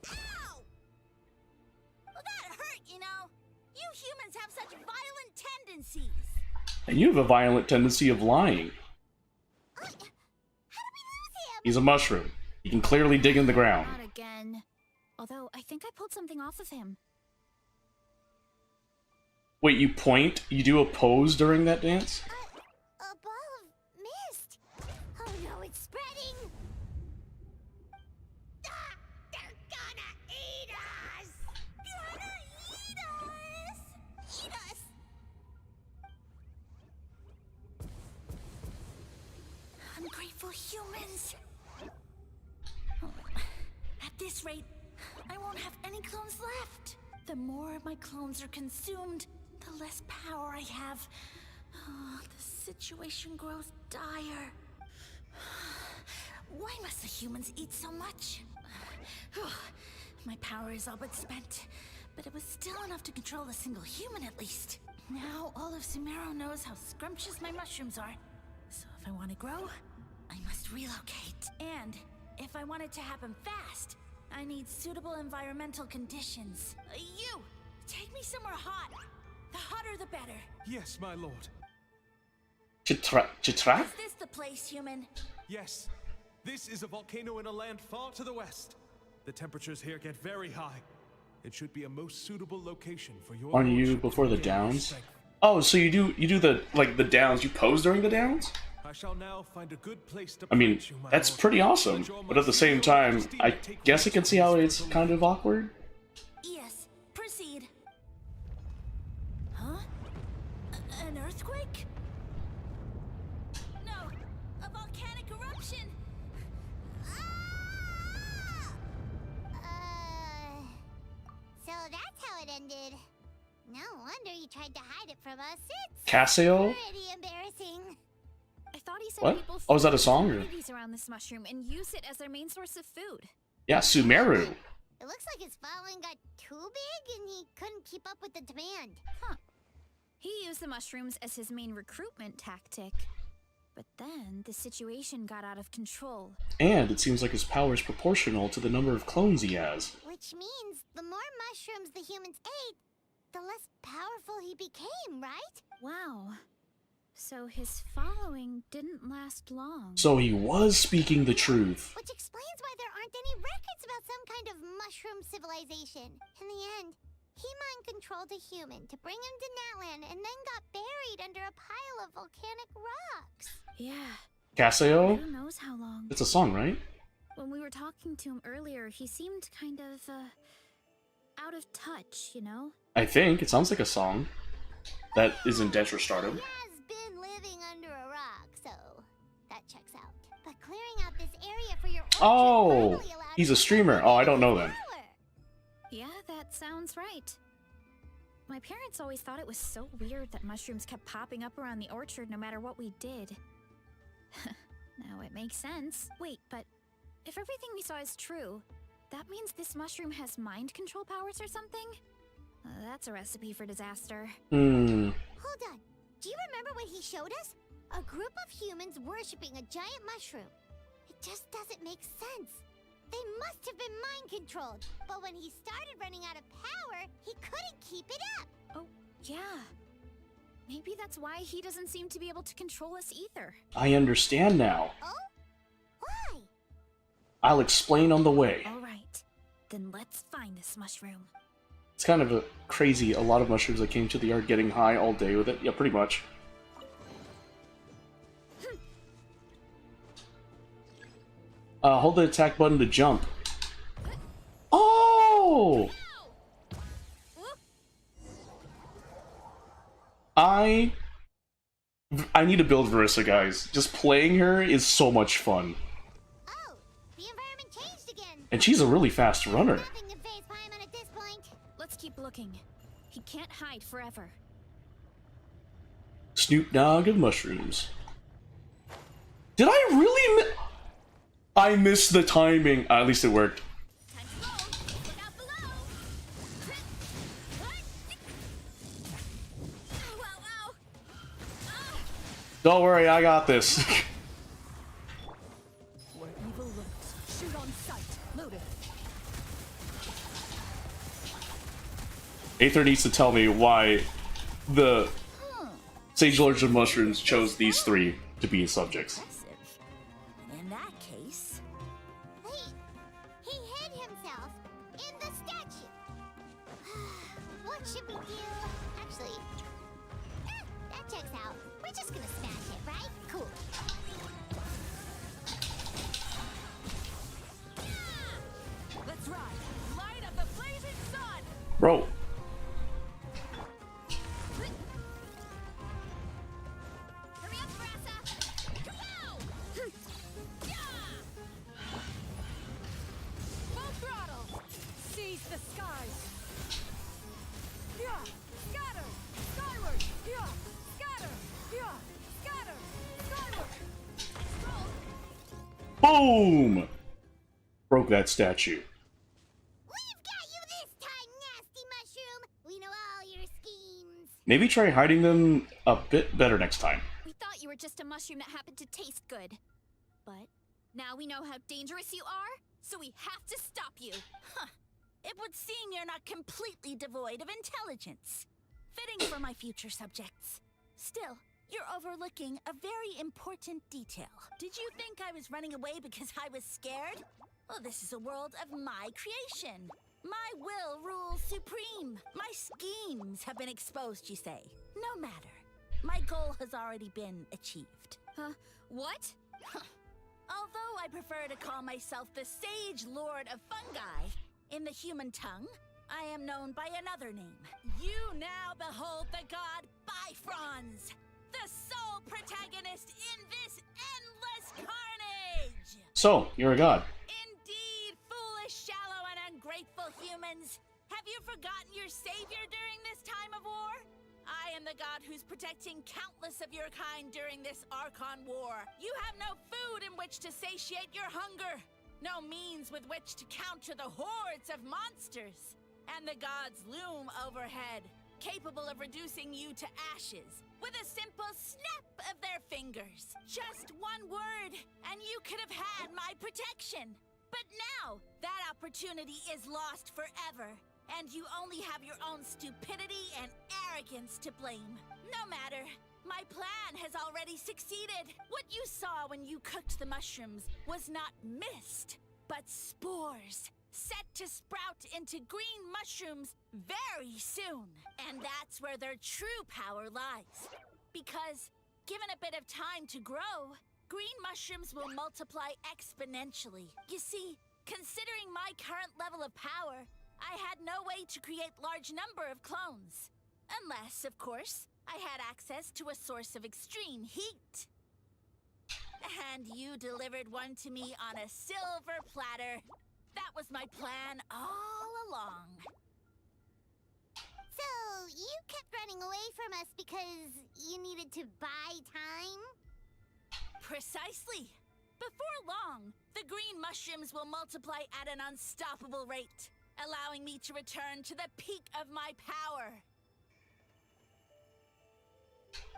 Ow! Well, that hurt, you know. You humans have such violent tendencies. And you have a violent tendency of lying. How did we lose him? He's a mushroom. He can clearly dig in the ground. Not again. Although I think I pulled something off of him. Wait, you point? You do a pose during that dance? A ball of mist. Oh no, it's spreading. Ah, they're gonna eat us. Gonna eat us. Eat us. Ungrateful humans. At this rate, I won't have any clones left. The more my clones are consumed, the less power I have. Oh, the situation grows dire. Why must the humans eat so much? My power is all but spent, but it was still enough to control a single human at least. Now all of Sumeru knows how scrumptious my mushrooms are. So if I want to grow, I must relocate. And if I want it to happen fast, I need suitable environmental conditions. You! Take me somewhere hot. The hotter the better. Yes, my lord. Chitra? Is this the place, human? Yes. This is a volcano in a land far to the west. The temperatures here get very high. It should be a most suitable location for your Aren't you lordship to before the regain your downs? strength. Oh, so you do the the downs. You pose during the downs? I shall now find a good place to I mean, plant you, my that's lord. pretty awesome. Let your But at the same majesty time, majesty I take guess I can see how it's kind of awkward. Yes, proceed. Huh? An earthquake? No, a volcanic eruption. So that's how it ended. No wonder you tried to hide it from us. It's Casio? pretty embarrassing. I thought he said What? people Oh, is that a feed song, or- communities around this mushroom and use it as their main source of food. Yeah, Sumeru. It looks like his following got too big and he couldn't keep up with the demand. He used the mushrooms as his main recruitment tactic. But then the situation got out of control. And it seems like his power is proportional to the number of clones he has. Which means the more mushrooms the humans ate, the less powerful he became, right? Wow. So his following didn't last long. So he was speaking the truth. Which explains why there aren't any records about some kind of mushroom civilization. In the end, he mind controlled a human to bring him to Natlan and then got buried under a pile of volcanic rocks. Yeah. Casio? Who knows how long? It's a song, right? When we were talking to him earlier, he seemed kind of, out of touch, you know? I think. It sounds like a song. That isn't Dentro Stardom. He has been living under a rock, so that checks out. But clearing out this area for your orchard Oh! finally allowed He's you a to streamer. Oh, I don't know then. power. Yeah, that sounds right. My parents always thought it was so weird that mushrooms kept popping up around the orchard no matter what we did. Now it makes sense. Wait, but if everything we saw is true, that means this mushroom has mind control powers or something? That's a recipe for disaster. Hold on. Do you remember what he showed us? A group of humans worshipping a giant mushroom. It just doesn't make sense. They must have been mind controlled. But when he started running out of power, he couldn't keep it up. Oh, yeah. Maybe that's why he doesn't seem to be able to control us either. I understand now. Oh? Why? I'll explain on the way. All right, then let's find this mushroom. It's kind of a crazy, a lot of mushrooms that came to the yard getting high all day with it. Yeah, pretty much. Hold the attack button to jump. Oh! I need to build Verissa, guys. Just playing her is so much fun. Oh, the environment changed again. And she's a really fast runner. Nothing can phase Paimon at this point. Let's keep looking. He can't hide forever. Snoop Dogg of mushrooms. Did I really I missed the timing. At least it worked. Time to go. Look out below. Wow, wow. Don't worry, I got this. Where evil lurks, shoot on sight. Loaded. Aether needs to tell me why the Sage Lords of Mushrooms chose these three to be subjects. Impressive. In that case, Wait, he hid himself in the statue. What should we do? Actually, that checks out. We're just gonna smash it, right? Cool. let's ride. Light up the blazing sun. Bro, Hurry up, Verissa. Go! Full throttle. Seize the skies. Yeah. Scatter. Skyward. Yeah. Scatter. Yeah. Scatter. Skyward. boom! Broke that statue. We've got you this time, nasty mushroom. We know all your schemes. Maybe try hiding them a bit better next time. We thought you were just a mushroom that happened to taste good. But now we know how dangerous you are, so we have to stop you. Huh. It would seem you're not completely devoid of intelligence. Fitting for my future subjects. Still, you're overlooking a very important detail. Did you think I was running away because I was scared? Well, this is a world of my creation. My will rules supreme. My schemes have been exposed, you say. No matter. My goal has already been achieved. What? Although I prefer to call myself the Sage Lord of Fungi, in the human tongue, I am known by another name. You now behold the god Bifrons, the sole protagonist in this endless carnage! So, you're a god. Indeed, foolish, shallow, and ungrateful humans! Have you forgotten your savior during this time of war? I am the god who's protecting countless of your kind during this Archon war. You have no food in which to satiate your hunger, no means with which to counter the hordes of monsters. And the gods loom overhead, capable of reducing you to ashes with a simple snap of their fingers. Just one word, and you could have had my protection. But now, that opportunity is lost forever, and you only have your own stupidity and arrogance to blame. No matter. My plan has already succeeded. What you saw when you cooked the mushrooms was not mist, but spores, set to sprout into green mushrooms very soon. And that's where their true power lies. Because, given a bit of time to grow, green mushrooms will multiply exponentially. You see, considering my current level of power, I had no way to create large number of clones. Unless, of course, I had access to a source of extreme heat. And you delivered one to me on a silver platter. That was my plan all along. So, you kept running away from us because you needed to buy time? Precisely. Before long, the green mushrooms will multiply at an unstoppable rate, allowing me to return to the peak of my power.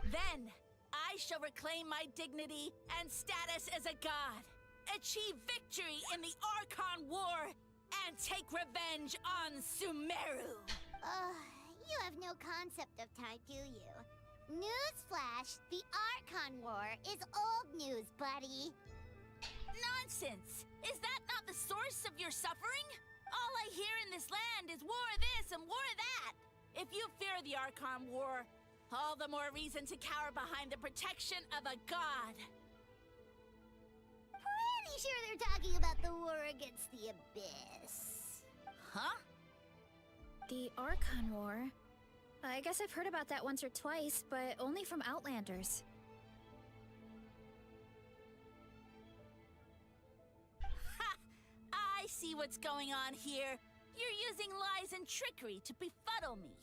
Then, I shall reclaim my dignity and status as a god, achieve victory in the Archon War, and take revenge on Sumeru. You have no concept of time, do you? Newsflash, the Archon War is old news, buddy. Nonsense! Is that not the source of your suffering? All I hear in this land is war this and war that. If you fear the Archon War, all the more reason to cower behind the protection of a god. Pretty sure they're talking about the war against the Abyss. Huh? The Archon War? I guess I've heard about that once or twice, but only from Outlanders. Ha! I see what's going on here. You're using lies and trickery to befuddle me.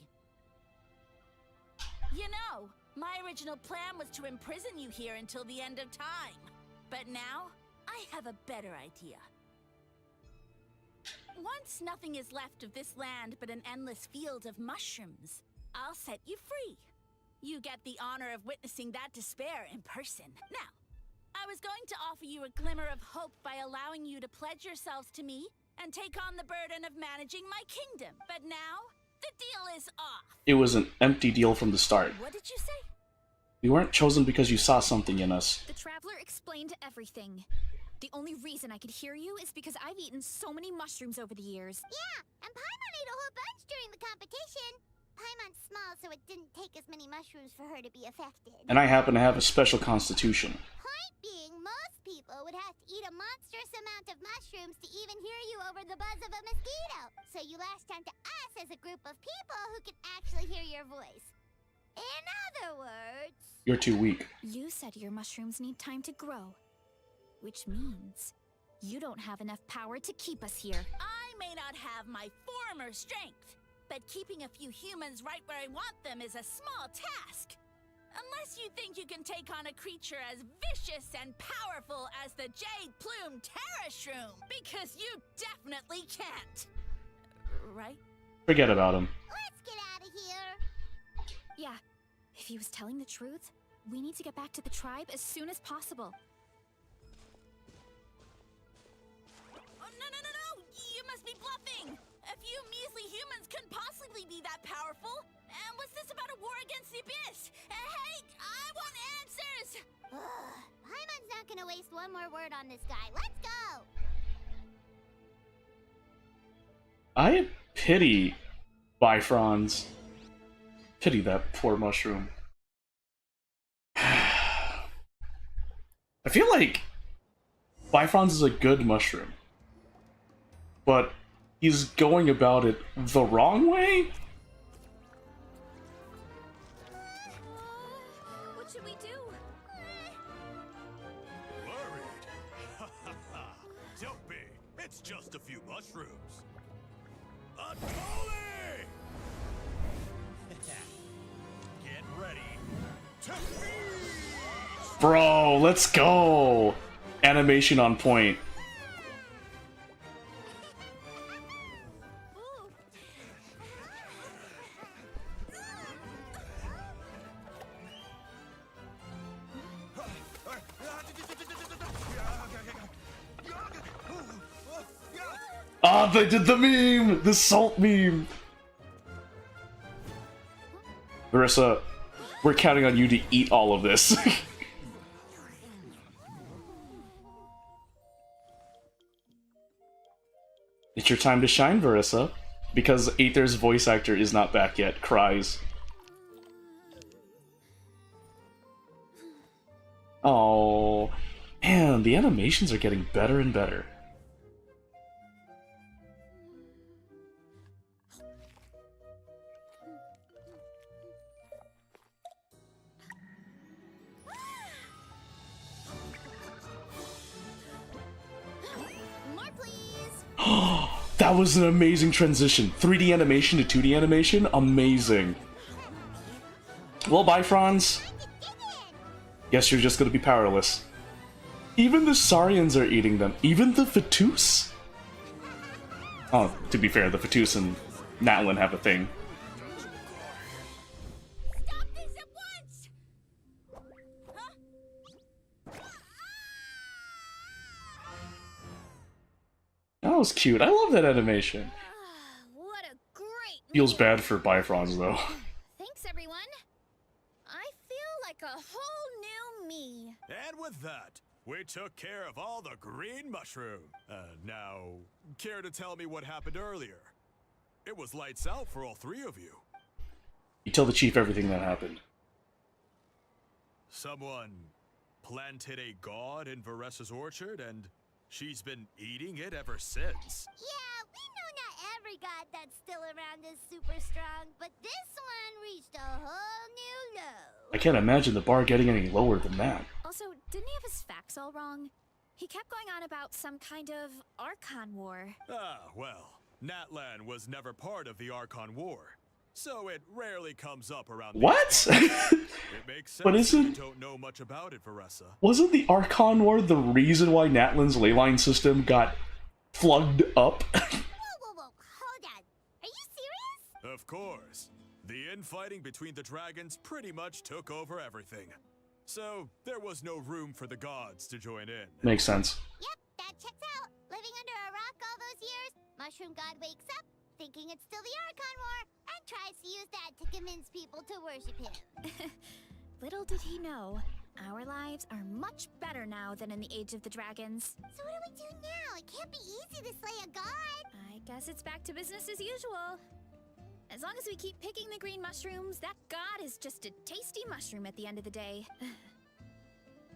You know, my original plan was to imprison you here until the end of time. But now, I have a better idea. Once nothing is left of this land but an endless field of mushrooms, I'll set you free. You get the honor of witnessing that despair in person. Now, I was going to offer you a glimmer of hope by allowing you to pledge yourselves to me and take on the burden of managing my kingdom. But now, the deal is off. It was an empty deal from the start. What did you say? We weren't chosen because you saw something in us. The Traveler explained everything. The only reason I could hear you is because I've eaten so many mushrooms over the years. Yeah, and Paimon ate a whole bunch during the competition. Paimon's small, so it didn't take as many mushrooms for her to be affected. And I happen to have a special constitution. Point being, most people would have to eat a monstrous amount of mushrooms to even hear you over the buzz of a mosquito. So you latched onto us as a group of people who can actually hear your voice. In other words... You're too weak. You said your mushrooms need time to grow. Which means you don't have enough power to keep us here. I may not have my former strength, but keeping a few humans right where I want them is a small task. Unless you think you can take on a creature as vicious and powerful as the Jade Plume Terrashroom, because you definitely can't. Right? Forget about him. Let's get out of here. Yeah, if he was telling the truth, we need to get back to the tribe as soon as possible. Oh, no! You must be bluffing! A few measly humans couldn't possibly be that powerful! And what's this about a war against the Abyss? Hey, I want answers! Paimon's not gonna waste one more word on this guy. Let's go! I pity Bifrons. Pity that poor mushroom. I feel like Bifrons is a good mushroom, but he's going about it the wrong way? What should we do? Worried? Don't be. It's just a few mushrooms. A Tully! Get ready to feast! Bro, let's go! Animation on point. Oh, they did the meme! The salt meme! Marissa, we're counting on you to eat all of this. It's your time to shine, Marissa. Because Aether's voice actor is not back yet. Cries. Oh, man, the animations are getting better and better. More, please. That was an amazing transition. 3D animation to 2D animation, amazing. Well, bye, Franz. Guess you're just gonna be powerless. Even the Saurians are eating them. Even the Fetus? Oh, to be fair, the Fetus and Natlin have a thing. Stop this at once! That was cute. I love that animation. What a great Feels meal. bad for Bifrons, though. Thanks, everyone. I feel like a whole new me. And with that, we took care of all the green mushroom. Now, care to tell me what happened earlier? It was lights out for all three of you. You tell the chief everything that happened. Someone planted a god in Varessa's orchard, and she's been eating it ever since. Yeah, we know not every god that's still around is super strong, but this one reached a whole new low. I can't imagine the bar getting any lower than that. Also, didn't he have his facts all wrong? He kept going on about some kind of Archon War. Ah, well, Natlan was never part of the Archon War, so it rarely comes up around these What? parts. It makes sense But that isn't- you don't know much about it, Varessa. Wasn't the Archon War the reason why Natlin's leyline system got plugged up? Whoa, whoa, whoa, hold on. Are you serious? Of course. The infighting between the dragons pretty much took over everything. So, there was no room for the gods to join in. Makes sense. Yep, that checks out. Living under a rock all those years, Mushroom God wakes up, thinking it's still the Archon War, and tries to use that to convince people to worship him. Little did he know, our lives are much better now than in the Age of the Dragons. So what do we do now? It can't be easy to slay a god. I guess it's back to business as usual. As long as we keep picking the green mushrooms, that god is just a tasty mushroom at the end of the day.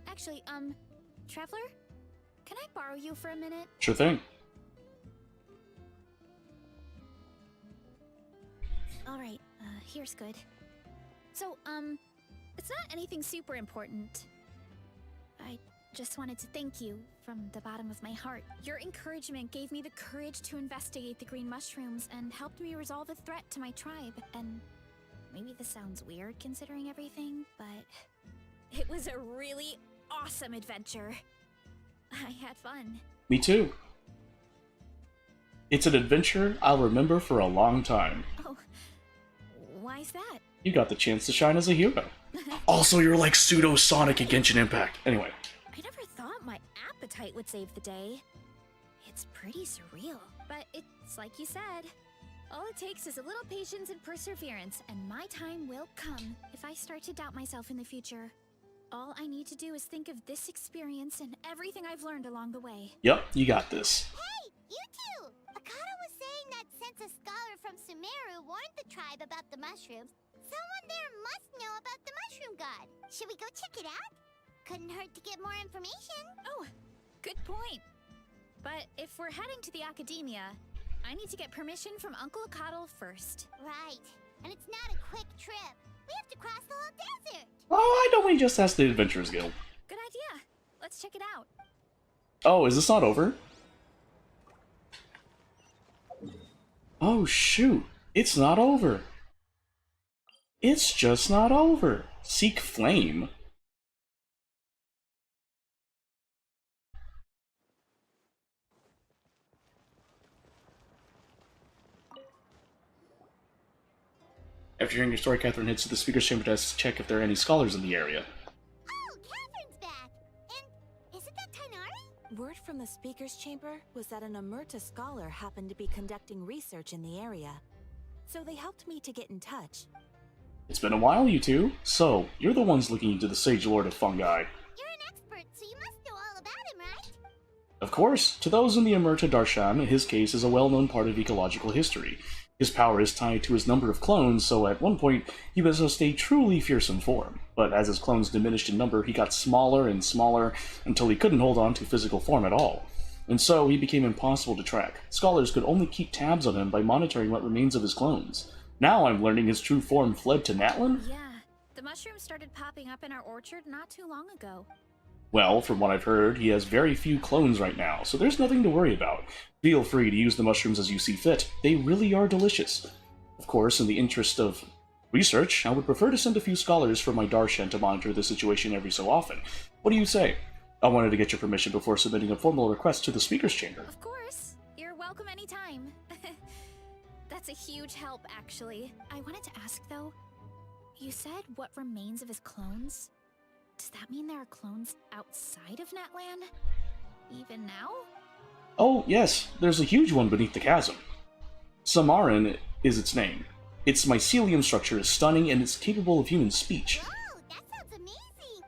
Actually, Traveler? Can I borrow you for a minute? Sure thing. Alright, here's good. So, it's not anything super important. I just wanted to thank you from the bottom of my heart. Your encouragement gave me the courage to investigate the green mushrooms and helped me resolve a threat to my tribe. And maybe this sounds weird considering everything, but it was a really awesome adventure. I had fun. Me too. It's an adventure I'll remember for a long time. Oh, why's that? You got the chance to shine as a hero. Also, you're like pseudo-Sonic in Genshin Impact. Anyway. I never thought my appetite would save the day. It's pretty surreal. But it's like you said. All it takes is a little patience and perseverance, and my time will come if I start to doubt myself in the future. All I need to do is think of this experience and everything I've learned along the way. Yep, you got this. Hey, you two! Akata was saying that since a scholar from Sumeru warned the tribe about the mushrooms, someone there must know about the mushroom god. Should we go check it out? Couldn't hurt to get more information. Oh, good point. But if we're heading to the academia, I need to get permission from Uncle Akatl first. Right. And it's not a quick trip. We have to cross the whole desert. Why don't we just ask the Adventurers Guild? Good idea. Let's check it out. Oh, is this not over? Oh, shoot. It's not over. It's just not over. Seek Flame. After hearing your story, Catherine heads to the speaker's chamber to check if there are any scholars in the area. Oh, Catherine's back. And isn't that Tainari? Word from the speaker's chamber was that an Emerta scholar happened to be conducting research in the area. So they helped me to get in touch. It's been a while, you two. So, you're the ones looking into the Sage Lord of Fungi. You're an expert, so you must know all about him, right? Of course, to those in the Emerta Darshan, his case is a well-known part of ecological history. His power is tied to his number of clones, so at one point, he possessed a truly fearsome form. But as his clones diminished in number, he got smaller and smaller until he couldn't hold on to physical form at all. And so, he became impossible to track. Scholars could only keep tabs on him by monitoring what remains of his clones. Now I'm learning his true form fled to Natlan? Yeah, the mushrooms started popping up in our orchard not too long ago. Well, from what I've heard, he has very few clones right now, so there's nothing to worry about. Feel free to use the mushrooms as you see fit. They really are delicious. Of course, in the interest of research, I would prefer to send a few scholars from my Darshan to monitor the situation every so often. What do you say? I wanted to get your permission before submitting a formal request to the Speaker's Chamber. Of course. You're welcome anytime. That's a huge help, actually. I wanted to ask, though, you said what remains of his clones? Does that mean there are clones outside of Natlan? Even now? Oh, yes, there's a huge one beneath the chasm. Samaran is its name. Its mycelium structure is stunning and it's capable of human speech. Whoa, that sounds amazing!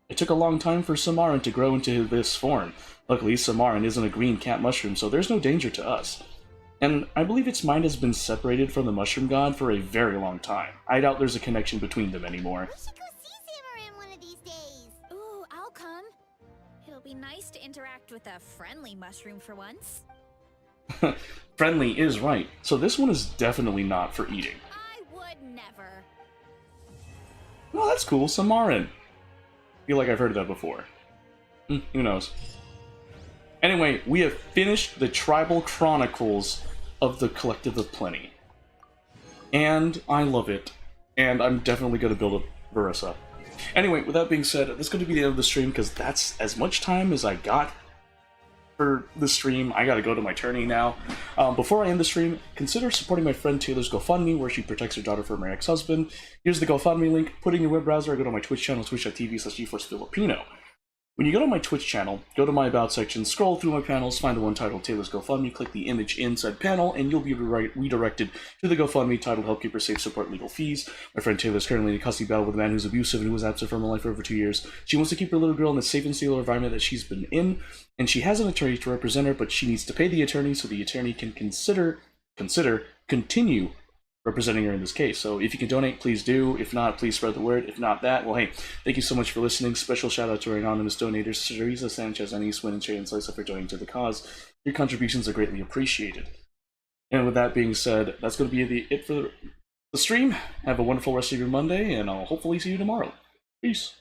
It took a long time for Samaran to grow into this form. Luckily, Samaran isn't a green cat mushroom, so there's no danger to us. And I believe its mind has been separated from the mushroom god for a very long time. I doubt there's a connection between them anymore. We should go see Samaran one of these days! Ooh, I'll come. It'll be nice to interact with a friendly mushroom for once. Friendly is right, so this one is definitely not for eating. I would never. Oh, that's cool, Samaran. Feel like I've heard of that before. Who knows? Anyway, we have finished the Tribal Chronicles of the Collective of Plenty. And I love it. And I'm definitely going to build a Verissa. Anyway, with that being said, that's going to be the end of the stream, because that's as much time as I got for the stream. I gotta go to my tourney now. Before I end the stream, consider supporting my friend Taylor's GoFundMe, where she protects her daughter from her ex-husband. Here's the GoFundMe link. Put in your web browser, or go to my Twitch channel, twitch.tv/GeForceFilipino. When you go to my Twitch channel, go to my About section, scroll through my panels, find the one titled Taylor's GoFundMe, click the image inside panel, and you'll be redirected to the GoFundMe titled Help Keep Her Safe, Support Legal Fees. My friend Taylor is currently in a custody battle with a man who's abusive and who was absent from her life for over 2 years. She wants to keep her little girl in the safe and stable environment that she's been in, and she has an attorney to represent her, but she needs to pay the attorney so the attorney can continue representing her in this case. So if you can donate, please do. If not, please spread the word. If not that, well, hey, thank you so much for listening. Special shout out to our anonymous donators, Teresa Sanchez, Anise Wynn, and Shay and Slicer for donating to the cause. Your contributions are greatly appreciated. And with that being said, that's going to be it for the stream. Have a wonderful rest of your Monday, and I'll hopefully see you tomorrow. Peace.